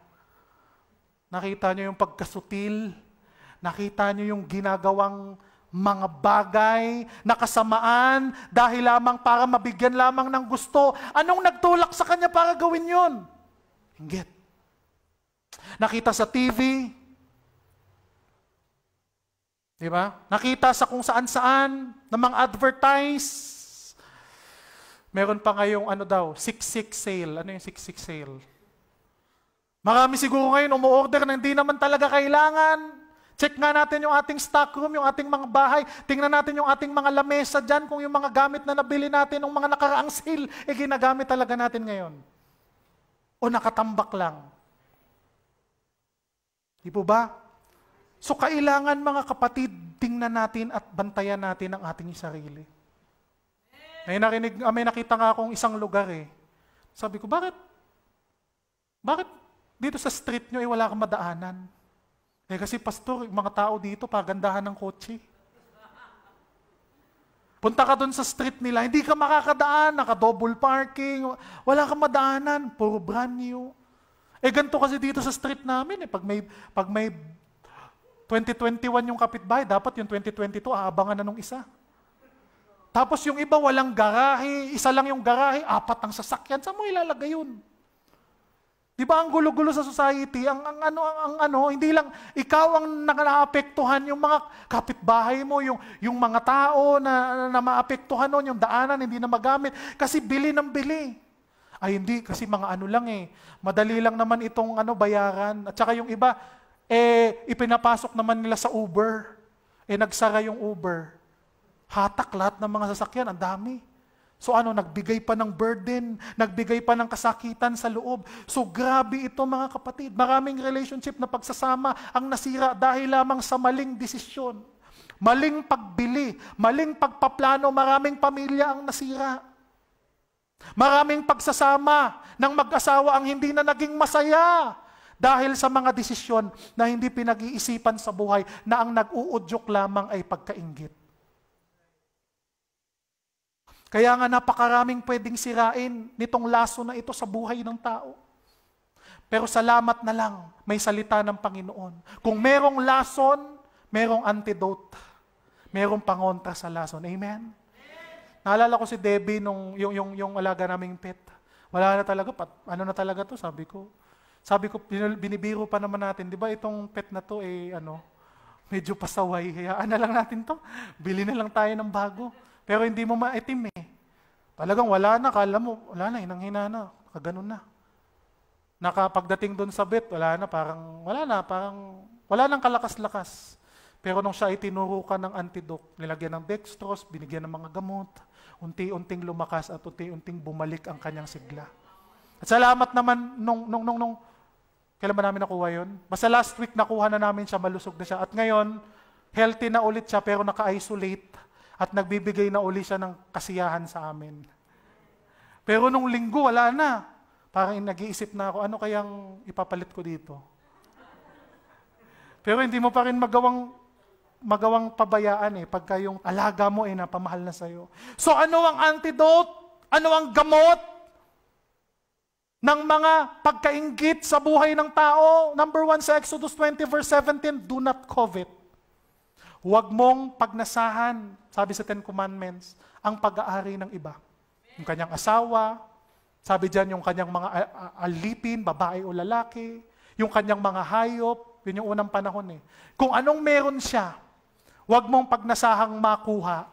Nakita niyo yung pagkasutil, nakita niyo yung ginagawang mga bagay na kasamaan dahil lamang para mabigyan lamang ng gusto. Anong nagtulak sa kanya para gawin yun? Inggit. Nakita sa TV, di ba? Nakita sa kung saan-saan ng mga advertise. Meron pa ngayong 6-6 sale. Ano yung 6-6 sale? Marami siguro ngayon umu-order na hindi naman talaga kailangan. Check nga natin yung ating stock room, yung ating mga bahay. Tingnan natin yung ating mga lamesa dyan, kung yung mga gamit na nabili natin ng mga nakaraang sale, ginagamit talaga natin ngayon. O nakatambak lang. Di po ba? So kailangan mga kapatid, tingnan natin at bantayan natin ang ating sarili. May nakita nga akong isang lugar eh. Sabi ko, bakit dito sa street nyo wala kang madaanan? Kasi pastor, mga tao dito, pagandahan ng kotse. Punta ka doon sa street nila, hindi ka makakadaan, naka-double parking, wala kang madaanan, puro brand new. Ganito kasi dito sa street namin pag may 2021 yung kapitbahay, dapat yung 2022, aabangan na nung isa. Tapos yung iba, walang garahe, isa lang yung garahe, 4 ang sasakyan, saan mo ilalagay yun? Di ba ang gulo-gulo sa society, hindi lang ikaw ang naapektuhan, yung mga kapitbahay mo, yung mga tao na maapektuhan nun, yung daanan, hindi na magamit, kasi bili ng bili. Ay hindi, kasi mga madali lang naman itong bayaran. At saka yung iba, ipinapasok naman nila sa Uber. Nagsara yung Uber. Hatak lahat ng mga sasakyan, ang dami. So nagbigay pa ng burden, nagbigay pa ng kasakitan sa loob. So grabe ito mga kapatid. Maraming relationship na pagsasama ang nasira dahil lamang sa maling desisyon. Maling pagbili, maling pagpaplano, maraming pamilya ang nasira. Maraming pagsasama ng mag-asawa ang hindi na naging masaya Dahil sa mga desisyon na hindi pinag-iisipan sa buhay na ang nag-uudyok lamang ay pagkainggit. Kaya nga napakaraming pwedeng sirain nitong laso na ito sa buhay ng tao. Pero salamat na lang, may salita ng Panginoon. Kung merong lason, merong antidote. Merong pangontra sa lason. Amen? Naalala ko si Debbie nung yung alaga naming pet. Wala na talaga, ano na talaga to, sabi ko, binibiro pa naman natin, di ba itong pet na to, medyo pasaway, hayaan na lang natin to, bili na lang tayo ng bago. Pero hindi mo maitim eh. Talagang wala na, kala mo, wala na, hinang-hina na, kaganon na. Nakapagdating doon sa vet, wala nang kalakas-lakas. Pero nung siya ay tinuro ka ng antidote, nilagyan ng dextrose, binigyan ng mga gamot, unti-unting lumakas at unti-unting bumalik ang kanyang sigla. At salamat naman nung kailan ba namin nakuha yun? Basta last week nakuha na namin siya, malusog na siya. At ngayon, healthy na ulit siya pero naka-isolate at nagbibigay na uli siya ng kasiyahan sa amin. Pero nung linggo, wala na. Parang nag-iisip na ako, ano kayang ipapalit ko dito? Pero hindi mo pa rin magawang pabayaan pagka yung alaga mo ay napamahal na sa'yo. So ano ang antidote? Ano ang gamot ng mga pagkainggit sa buhay ng tao? Number 1 sa Exodus 20 verse 17, do not covet. Huwag mong pagnasahan, sabi sa Ten Commandments, ang pag-aari ng iba. Yung kanyang asawa, sabi dyan yung kanyang mga alipin, babae o lalaki, yung kanyang mga hayop, yun yung unang panahon Kung anong meron siya, huwag mong pagnasahang makuha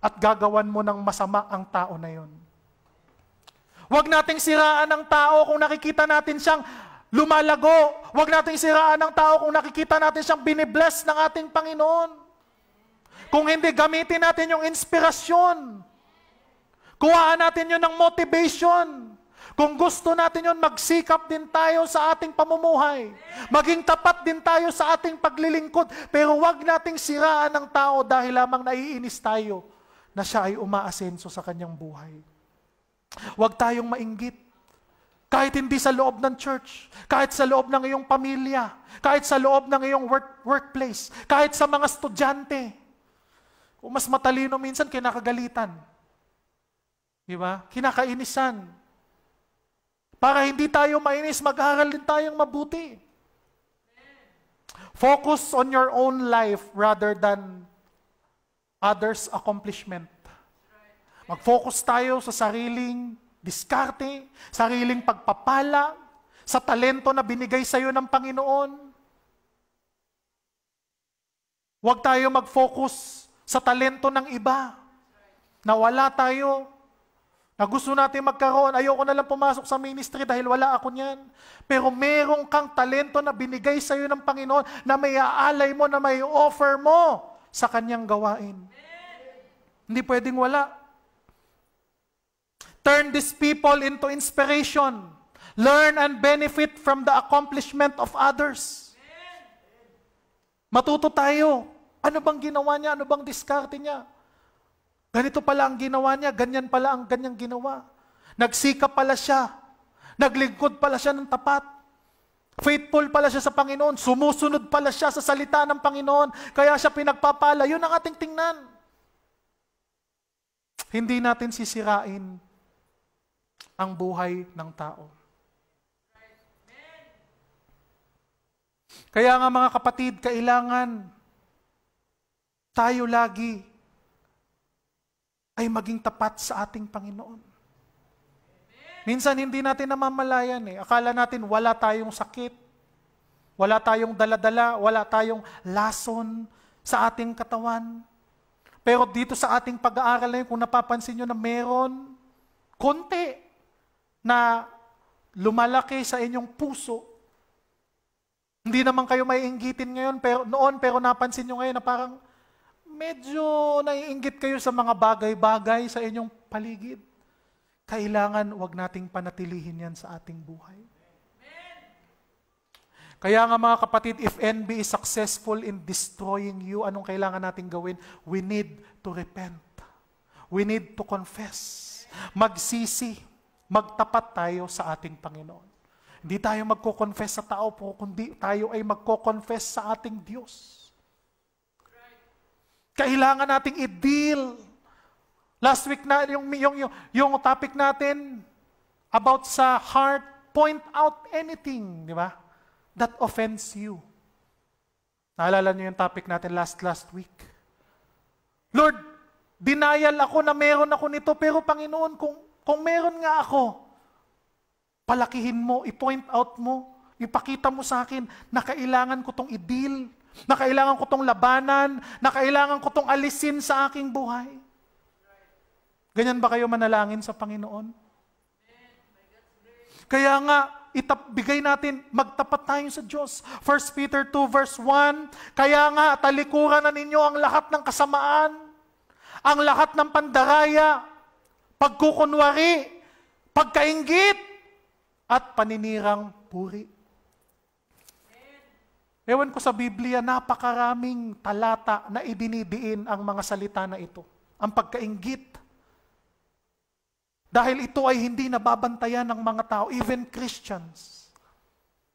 at gagawan mo ng masama ang tao na yun. Huwag nating siraan ang tao kung nakikita natin siyang lumalago. Huwag nating siraan ang tao kung nakikita natin siyang binibless ng ating Panginoon. Kung hindi, gamitin natin yung inspirasyon. Kuhaan natin yun ng motivation. Kung gusto natin yun, magsikap din tayo sa ating pamumuhay. Maging tapat din tayo sa ating paglilingkod. Pero huwag nating siraan ang tao dahil lamang naiinis tayo na siya ay umaasenso sa kanyang buhay. Huwag tayong mainggit. Kahit hindi sa loob ng church, kahit sa loob ng iyong pamilya, kahit sa loob ng iyong workplace, kahit sa mga estudyante. Kung mas matalino minsan, kinakagalitan. Di ba? Kinakainisan. Para hindi tayo mainis, mag-aaral din tayong mabuti. Focus on your own life rather than others' accomplishment. Mag-focus tayo sa sariling diskarte, sariling pagpapala, sa talento na binigay sa iyo ng Panginoon. Huwag tayo mag-focus sa talento ng iba. Na wala tayo. Na gusto natin magkaroon. Ayoko na lang pumasok sa ministry dahil wala ako niyan. Pero merong kang talento na binigay sa iyo ng Panginoon na may aalay mo, na may offer mo sa kanyang gawain. Hindi pwedeng wala. Turn these people into inspiration. Learn and benefit from the accomplishment of others. Matuto tayo. Ano bang ginawa niya? Ano bang diskarte niya? Ganito pala ang ginawa niya, ganyan pala ang ganyang ginawa. Nagsikap pala siya. Naglingkod pala siya ng tapat. Faithful pala siya sa Panginoon. Sumusunod pala siya sa salita ng Panginoon. Kaya siya pinagpapala. Yun ang ating tingnan. Hindi natin sisirain ang buhay ng tao. Kaya nga mga kapatid, kailangan tayo lagi ay maging tapat sa ating Panginoon. Minsan hindi natin namamalayan Akala natin wala tayong sakit, wala tayong daladala, wala tayong lason sa ating katawan. Pero dito sa ating pag-aaral na yun, kung napapansin nyo na meron konti na lumalaki sa inyong puso. Hindi naman kayo maiinggitin ngayon, pero napansin nyo ngayon na parang medyo naiinggit kayo sa mga bagay-bagay sa inyong paligid. Kailangan wag nating panatilihin yan sa ating buhay. Kaya nga mga kapatid, if envy is successful in destroying you, anong kailangan nating gawin? We need to repent. We need to confess. Magsisi. Magtapat tayo sa ating Panginoon. Hindi tayo magko-confess sa tao po, kundi tayo ay magko-confess sa ating Diyos. Kailangan nating i-deal. Last week na yung topic natin about sa heart, point out anything, di ba? That offends you. Naalala niyo yung topic natin last week? Lord, denial ako na meron ako nito, pero Panginoon, kung meron nga ako, palakihin mo, i-point out mo, ipakita mo sa akin na kailangan ko tong i-deal, na kailangan ko tong labanan, na kailangan ko tong alisin sa aking buhay. Ganyan ba kayo manalangin sa Panginoon? Kaya nga, bigay natin, magtapat tayo sa Diyos. 1 Peter 2 verse 1, kaya nga, talikuran na ninyo ang lahat ng kasamaan, ang lahat ng pandaraya, pagkukunwari, pagkainggit, at paninirang puri. Ewan ko sa Biblia, napakaraming talata na idinidiin ang mga salita na ito. Ang pagkainggit. Dahil ito ay hindi nababantayan ng mga tao, even Christians,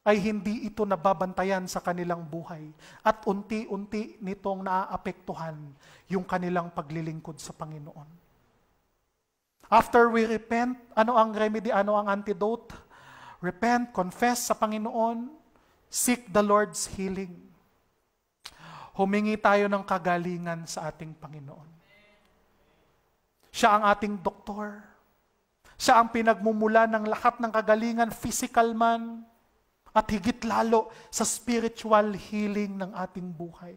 ay hindi ito nababantayan sa kanilang buhay. At unti-unti nitong naaapektuhan yung kanilang paglilingkod sa Panginoon. After we repent, ano ang remedy, ano ang antidote? Repent, confess sa Panginoon, seek the Lord's healing. Humingi tayo ng kagalingan sa ating Panginoon. Siya ang ating doktor. Siya ang pinagmumula ng lahat ng kagalingan, physical man, at higit lalo sa spiritual healing ng ating buhay.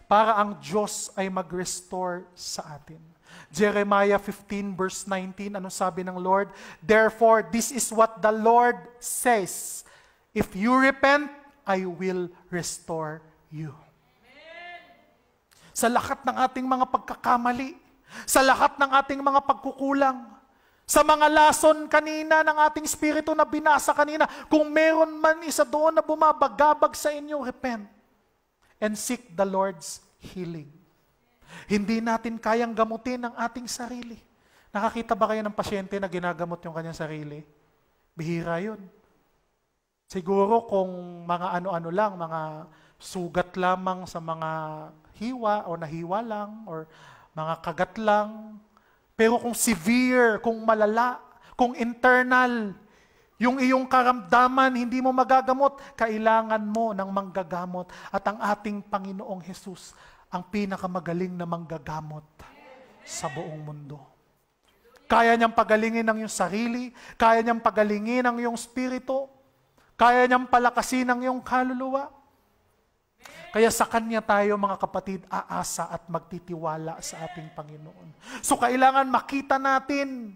Para ang Diyos ay mag-restore sa atin. Jeremiah 15 verse 19, ano sabi ng Lord? Therefore, this is what the Lord says, if you repent, I will restore you. Sa lahat ng ating mga pagkakamali, sa lahat ng ating mga pagkukulang, sa mga lason kanina ng ating spirito na binasa kanina, kung meron man isa doon na bumabagabag sa inyo, repent and seek the Lord's healing. Hindi natin kayang gamutin ang ating sarili. Nakakita ba kayo ng pasyente na ginagamot yung kanyang sarili? Bihira yun. Siguro kung mga ano-ano lang, mga sugat lamang sa mga hiwa o nahiwa lang, or mga kagat lang. Pero kung severe, kung malala, kung internal, yung iyong karamdaman, hindi mo magagamot, kailangan mo ng manggagamot. At ang ating Panginoong Hesus, ang pinakamagaling na manggagamot sa buong mundo. Kaya niyang pagalingin ang iyong sarili, kaya niyang pagalingin ang iyong spirito, kaya niyang palakasin ang iyong kaluluwa. Kaya sa Kanya tayo, mga kapatid, aasa at magtitiwala sa ating Panginoon. So kailangan makita natin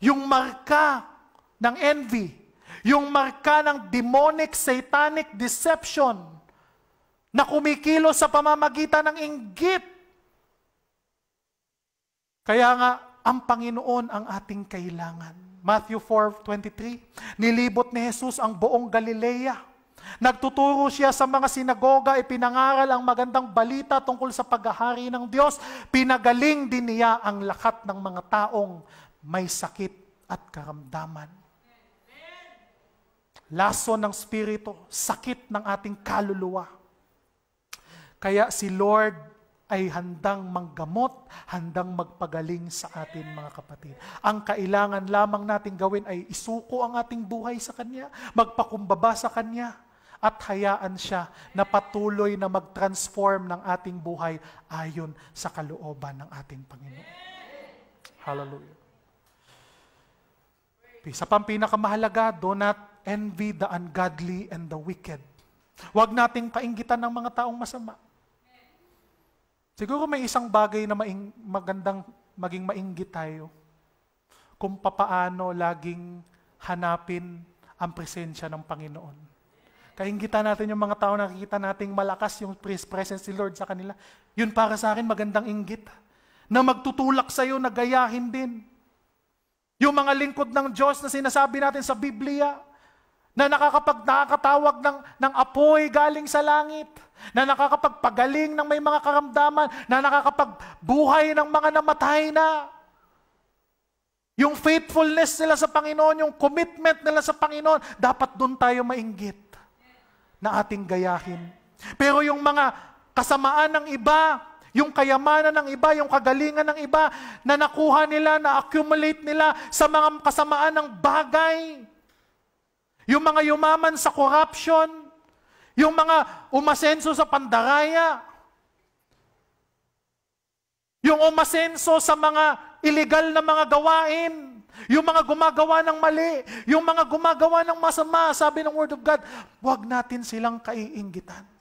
yung marka ng envy, yung marka ng demonic, satanic deception na kumikilos sa pamamagitan ng inggit. Kaya nga, ang Panginoon ang ating kailangan. Matthew 4:23, nilibot ni Jesus ang buong Galilea. Nagtuturo siya sa mga sinagoga, ipinangaral ang magandang balita tungkol sa paghahari ng Diyos. Pinagaling din niya ang lahat ng mga taong may sakit at karamdaman. Lason ng spirito, sakit ng ating kaluluwa. Kaya si Lord ay handang manggamot, handang magpagaling sa atin, mga kapatid. Ang kailangan lamang natin gawin ay isuko ang ating buhay sa Kanya, magpakumbaba sa Kanya, at hayaan siya na patuloy na mag-transform ng ating buhay ayon sa kalooban ng ating Panginoon. Hallelujah. Isa pang pinakamahalaga, do not envy the ungodly and the wicked. Huwag nating kainggitan ng mga taong masama. Siguro may isang bagay na magandang maging mainggit tayo. Kung papaano laging hanapin ang presensya ng Panginoon. Kainggitan natin yung mga tao na nakikita nating malakas yung presence ni Lord sa kanila. Yun para sa akin magandang inggit. Na magtutulak sa'yo na gayahin din. Yung mga lingkod ng Diyos na sinasabi natin sa Biblia, na nakakatawag ng apoy galing sa langit, na nakakapagpagaling ng may mga karamdaman, na nakakapagbuhay ng mga namatay na. Yung faithfulness nila sa Panginoon, yung commitment nila sa Panginoon, dapat doon tayo mainggit na ating gayahin. Pero yung mga kasamaan ng iba, yung kayamanan ng iba, yung kagalingan ng iba, na nakuha nila, na-accumulate nila sa mga kasamaan ng bagay, yung mga yumaman sa corruption, yung mga umasenso sa pandaraya, yung umasenso sa mga illegal na mga gawain, yung mga gumagawa ng mali, yung mga gumagawa ng masama, sabi ng Word of God, huwag natin silang kaiinggitan.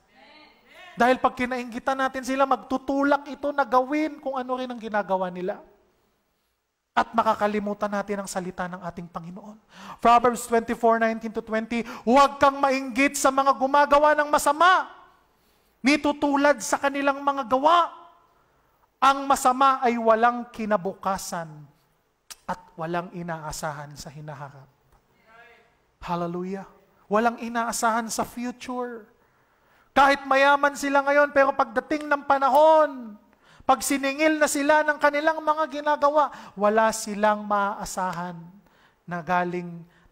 Dahil pag kinainggitan natin sila, magtutulak ito na gawin kung ano rin ang ginagawa nila. At makakalimutan natin ang salita ng ating Panginoon. Proverbs 24:19-20, huwag kang mainggit sa mga gumagawa ng masama, nitutulad sa kanilang mga gawa. Ang masama ay walang kinabukasan at walang inaasahan sa hinaharap. Hallelujah. Walang inaasahan sa future. Kahit mayaman sila ngayon, pero pagdating ng panahon, pag siningil na sila ng kanilang mga ginagawa, wala silang maaasahan na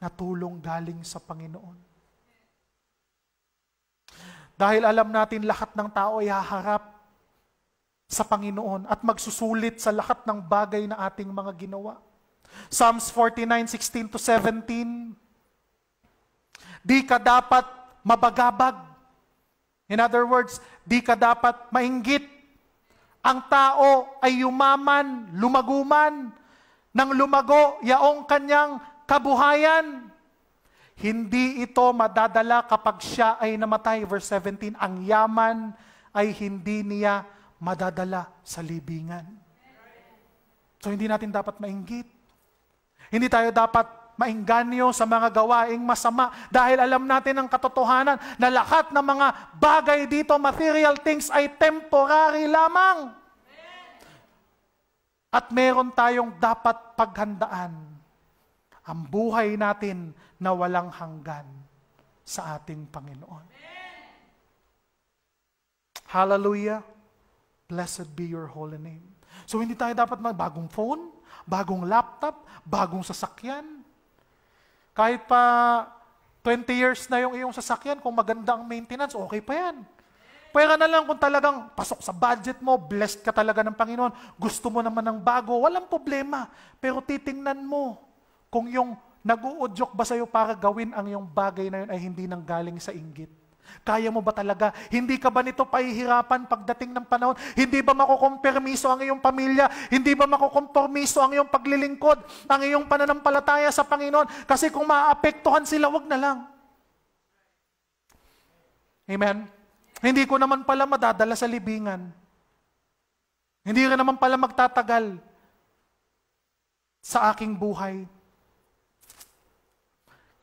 tulong galing sa Panginoon. Dahil alam natin lahat ng tao ay haharap sa Panginoon at magsusulit sa lahat ng bagay na ating mga ginawa. Psalms 49:16-17, di ka dapat mabagabag. In other words, di ka dapat mainggit. Ang tao ay yumaman, lumaguman, nang lumago yaong kanyang kabuhayan. Hindi ito madadala kapag siya ay namatay. Verse 17, ang yaman ay hindi niya madadala sa libingan. So hindi natin dapat mainggit. Hindi tayo dapat maingganyo sa mga gawaing masama dahil alam natin ang katotohanan na lahat ng mga bagay dito, material things, ay temporary lamang. At meron tayong dapat paghandaan, ang buhay natin na walang hanggan sa ating Panginoon. Hallelujah. Blessed be your holy name. So hindi tayo dapat bagong phone, bagong laptop, bagong sasakyan. Kahit pa 20 years na yung iyong sasakyan, kung maganda ang maintenance, okay pa yan. Pwera na lang kung talagang pasok sa budget mo, blessed ka talaga ng Panginoon, gusto mo naman ng bago, walang problema. Pero titingnan mo kung yung nag-uudyok ba sa'yo para gawin ang yung bagay na yun ay hindi nang galing sa inggit. Kaya mo ba talaga? Hindi ka ba nito pahihirapan pagdating ng panahon? Hindi ba makukompermiso ang iyong pamilya? Hindi ba makukompermiso ang iyong paglilingkod? Ang iyong pananampalataya sa Panginoon? Kasi kung maaapektuhan sila, wag na lang. Amen? Hindi ko naman pala madadala sa libingan. Hindi rin naman pala magtatagal sa aking buhay.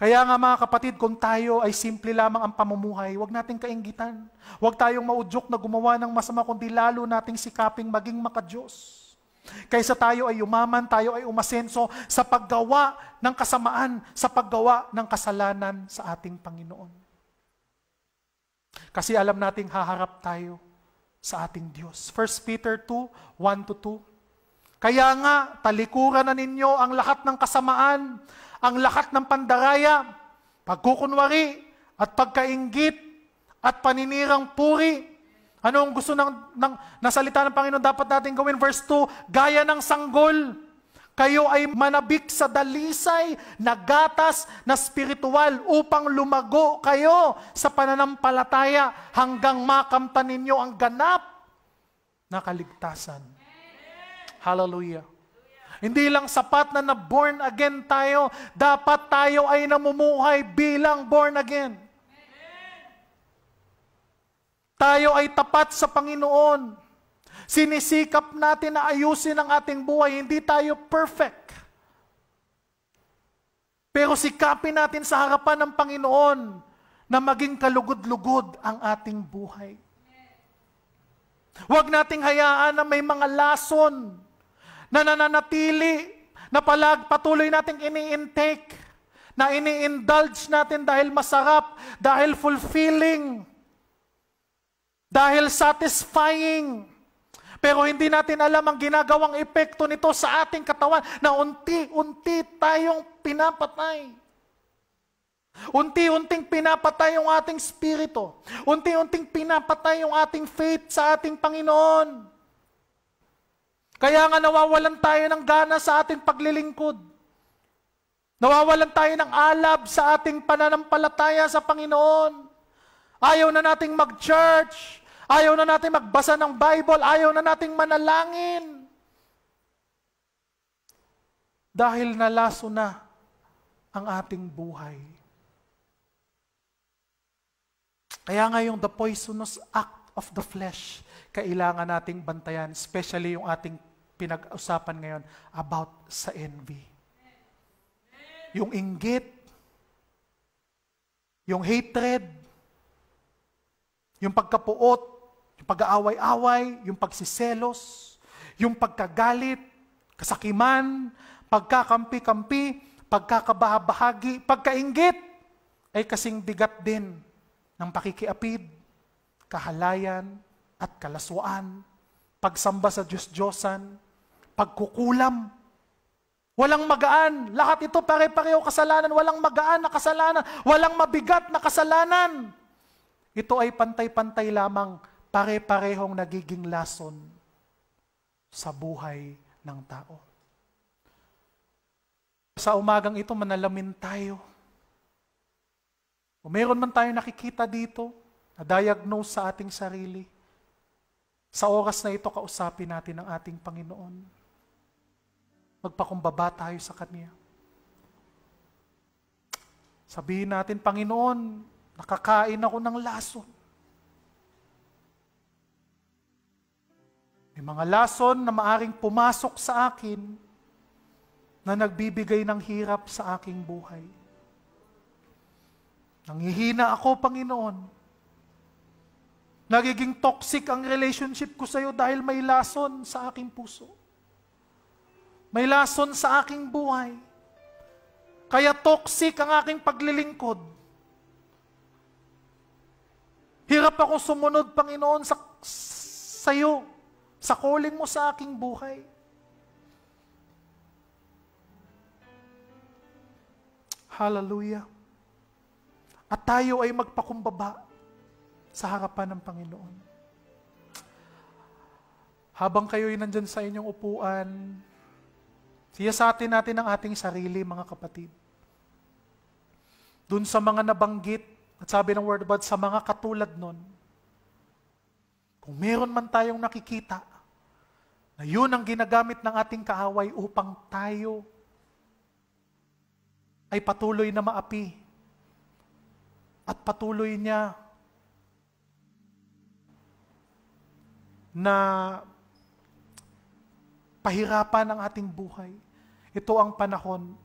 Kaya nga mga kapatid, kung tayo ay simple lamang ang pamumuhay, huwag nating kainggitan. Huwag tayong maudyok na gumawa ng masama, kundi lalo nating sikaping maging makadiyos. Kaysa tayo ay umaman, tayo ay umasenso sa paggawa ng kasamaan, sa paggawa ng kasalanan sa ating Panginoon. Kasi alam nating haharap tayo sa ating Diyos. 1 Peter 2:1-2. Kaya nga, talikuran na ninyo ang lahat ng kasamaan, ang lahat ng pandaraya, pagkukunwari, at pagkainggit, at paninirang puri. Ano ang gusto ng salita ng Panginoon dapat natin gawin? Verse 2, gaya ng sanggol, kayo ay manabik sa dalisay na gatas na spiritual upang lumago kayo sa pananampalataya hanggang makamtan ninyo ang ganap na kaligtasan. Hallelujah. Hindi lang sapat na born again tayo, dapat tayo ay namumuhay bilang born again. Tayo ay tapat sa Panginoon. Sinisikap natin na ayusin ang ating buhay, hindi tayo perfect. Pero sikapin natin sa harapan ng Panginoon na maging kalugod-lugod ang ating buhay. Huwag nating hayaan na may mga lason na nananatili, na patuloy nating ini-intake, na ini-indulge natin dahil masarap, dahil fulfilling, dahil satisfying. Pero hindi natin alam ang ginagawang epekto nito sa ating katawan na unti-unti tayong pinapatay. Unti-unting pinapatay yung ating spirito. Unti-unting pinapatay yung ating faith sa ating Panginoon. Kaya nga nawawalan tayo ng gana sa ating paglilingkod. Nawawalan tayo ng alab sa ating pananampalataya sa Panginoon. Ayaw na nating mag-church. Ayaw na nating magbasa ng Bible. Ayaw na nating manalangin. Dahil nalaso na ang ating buhay. Kaya nga yung the poisonous act of the flesh, kailangan nating bantayan, especially yung ating pinag-usapan ngayon about sa envy. Yung inggit, yung hatred, yung pagkapuot, yung pag-aaway-away, yung pagsiselos, yung pagkagalit, kasakiman, pagkakampi-kampi, pagkakabahabahagi, pagkainggit, ay kasing bigat din ng pakikiapid, kahalayan, at kalaswaan, pagsamba sa Diyos-Diyosan, pagkukulam, walang magaan. Lahat ito pare-pareho kasalanan, walang magaan na kasalanan, walang mabigat na kasalanan. Ito ay pantay-pantay lamang, pare-parehong nagiging lason sa buhay ng tao. Sa umagang ito, manalamin tayo. Kung meron man tayo nakikita dito, na-diagnose sa ating sarili, sa oras na ito, kausapin natin ang ating Panginoon. Magpakumbaba tayo sa Kanya. Sabihin natin, Panginoon, nakakain ako ng lason. May mga lason na maaring pumasok sa akin na nagbibigay ng hirap sa aking buhay. Nanghihina ako, Panginoon. Nagiging toxic ang relationship ko sa iyo dahil may lason sa aking puso. May lason sa aking buhay. Kaya toxic ang aking paglilingkod. Hirap ako sumunod, Panginoon, sa iyo, sa calling mo sa aking buhay. Hallelujah. At tayo ay magpakumbaba sa harapan ng Panginoon. Habang kayo'y nandyan sa inyong upuan, siyasatin natin ang ating sarili, mga kapatid. Dun sa mga nabanggit, at sabi ng Word of God, sa mga katulad nun, kung meron man tayong nakikita, na yun ang ginagamit ng ating kaaway upang tayo ay patuloy na maapi at patuloy niya na pahirapan ang ating buhay. Ito ang panahon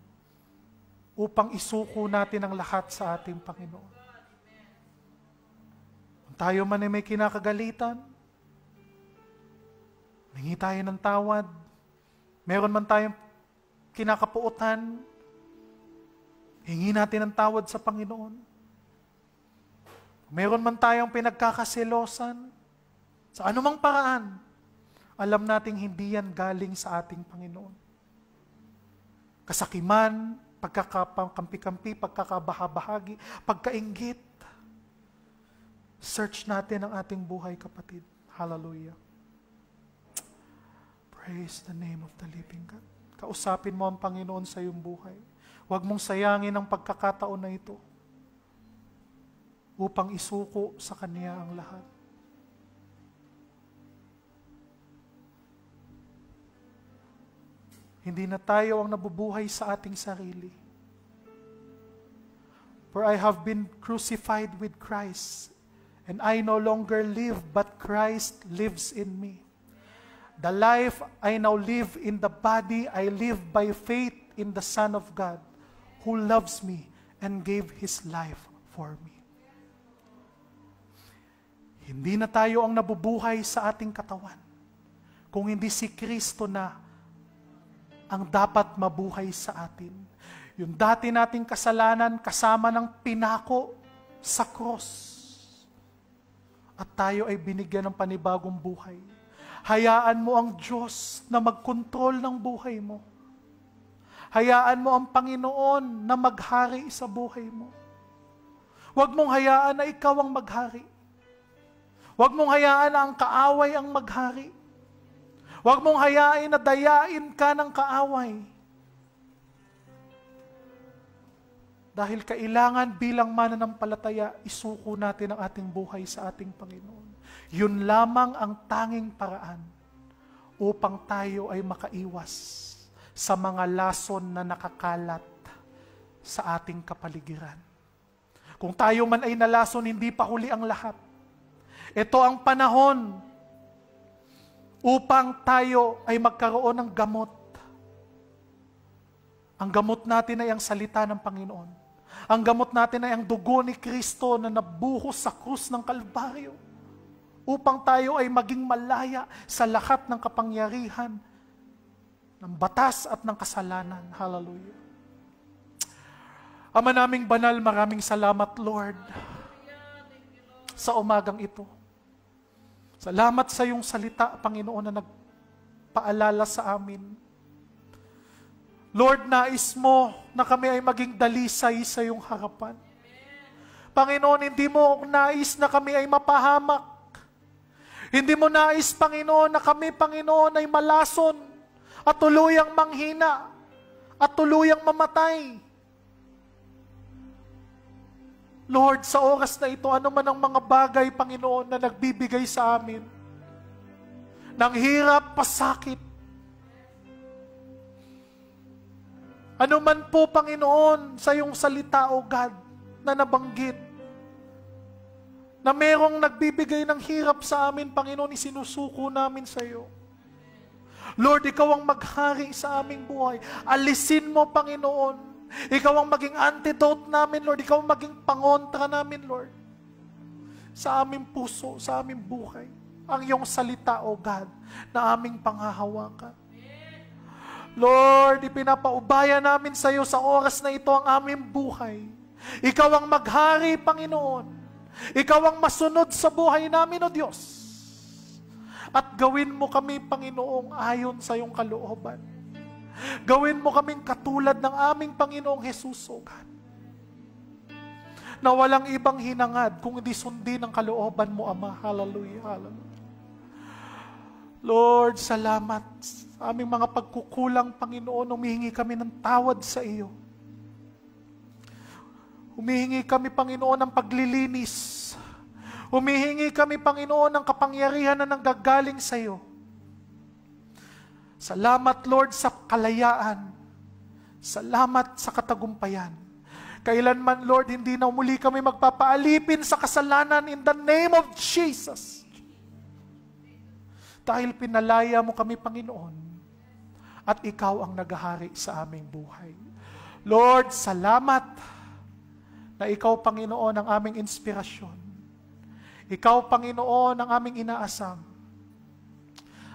upang isuko natin ang lahat sa ating Panginoon. Kung tayo man ay may kinakagalitan, hingi tayo ng tawad, meron man tayong kinakapuutan, hingi natin ng tawad sa Panginoon. Meron man tayong pinagkakaselosan, sa anumang paraan, alam nating hindi yan galing sa ating Panginoon. Kasakiman, pagkakakampi-kampi, pagkakabahabahagi, pagkainggit. Search natin ang ating buhay, kapatid. Hallelujah. Praise the name of the living God. Kausapin mo ang Panginoon sa iyong buhay. Huwag mong sayangin ang pagkakataon na ito upang isuko sa Kanya ang lahat. Hindi na tayo ang nabubuhay sa ating sarili. For I have been crucified with Christ, and I no longer live, but Christ lives in me. The life I now live in the body, I live by faith in the Son of God, who loves me and gave His life for me. Hindi na tayo ang nabubuhay sa ating katawan, kung hindi si Kristo na ang dapat mabuhay sa atin. Yung dati nating kasalanan kasama ng pinako sa cross. At tayo ay binigyan ng panibagong buhay. Hayaan mo ang Diyos na magkontrol ng buhay mo. Hayaan mo ang Panginoon na maghari sa buhay mo. Huwag mong hayaan na ikaw ang maghari. Huwag mong hayaan na ang kaaway ang maghari. Huwag mong hayaan na dayain ka ng kaaway. Dahil kailangan bilang mananampalataya, isuko natin ang ating buhay sa ating Panginoon. Yun lamang ang tanging paraan upang tayo ay makaiwas sa mga lason na nakakalat sa ating kapaligiran. Kung tayo man ay nalason, hindi pa huli ang lahat. Ito ang panahon upang tayo ay magkaroon ng gamot. Ang gamot natin ay ang salita ng Panginoon. Ang gamot natin ay ang dugo ni Kristo na nabuhos sa krus ng Kalbaryo upang tayo ay maging malaya sa lahat ng kapangyarihan ng batas at ng kasalanan. Hallelujah. Ama naming banal, maraming salamat, Lord, sa umagang ito. Salamat sa iyong salita, Panginoon, na nagpaalala sa amin. Lord, nais mo na kami ay maging dalisay sa iyong harapan. Panginoon, hindi mo nais na kami ay mapahamak. Hindi mo nais, Panginoon, na kami, Panginoon, ay malason at tuluyang manghina at tuluyang mamatay. Lord, sa oras na ito, ano man ang mga bagay, Panginoon, na nagbibigay sa amin ng hirap, pasakit, ano man po, Panginoon, sa iyong salita, O God, na nabanggit, na merong nagbibigay ng hirap sa amin, Panginoon, isinusuko namin sa iyo. Lord, ikaw ang maghari sa aming buhay. Alisin mo, Panginoon. Ikaw ang maging antidote namin, Lord. Ikaw ang maging pangontra namin, Lord. Sa aming puso, sa aming buhay. Ang iyong salita, O God, na aming panghahawakan. Lord, ipinapaubaya namin sa iyo sa oras na ito ang aming buhay. Ikaw ang maghari, Panginoon. Ikaw ang masunod sa buhay namin, O Diyos. At gawin mo kami, Panginoong, ayon sa iyong kalooban. Gawin mo kaming katulad ng aming Panginoong Jesus, O God. Na walang ibang hinangad kung hindi sundin ang kalooban mo, Ama. Hallelujah, hallelujah. Lord, salamat sa aming mga pagkukulang, Panginoon. Humihingi kami ng tawad sa iyo. Humihingi kami, Panginoon, ng paglilinis. Humihingi kami, Panginoon, ng kapangyarihan na nanggagaling sa iyo. Salamat, Lord, sa kalayaan. Salamat sa katagumpayan. Kailanman, Lord, hindi na muli kami magpapaalipin sa kasalanan in the name of Jesus. Dahil pinalaya mo kami, Panginoon, at ikaw ang naghahari sa aming buhay. Lord, salamat na ikaw, Panginoon, ang aming inspirasyon. Ikaw, Panginoon, ang aming inaasam.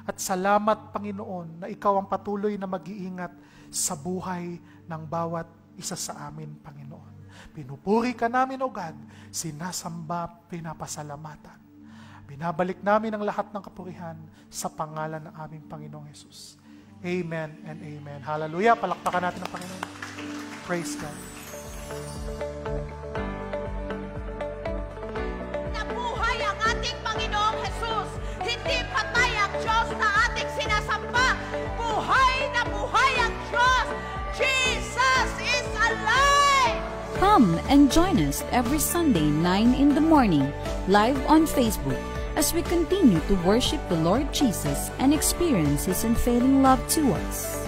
At salamat, Panginoon, na ikaw ang patuloy na mag-iingat sa buhay ng bawat isa sa amin, Panginoon. Pinupuri ka namin, O God, sinasamba, pinapasalamatan. Binabalik namin ang lahat ng kapurihan sa pangalan ng aming Panginoong Jesus. Amen and amen. Hallelujah. Palakpakan natin ang Panginoon. Praise God. Nabuhay ang ating Panginoong Jesus. Hindi patay ang Diyos na ating sinasamba. Buhay na buhay ang Diyos. Jesus is alive! Come and join us every Sunday 9 in the morning, live on Facebook, as we continue to worship the Lord Jesus and experience His unfailing love to us.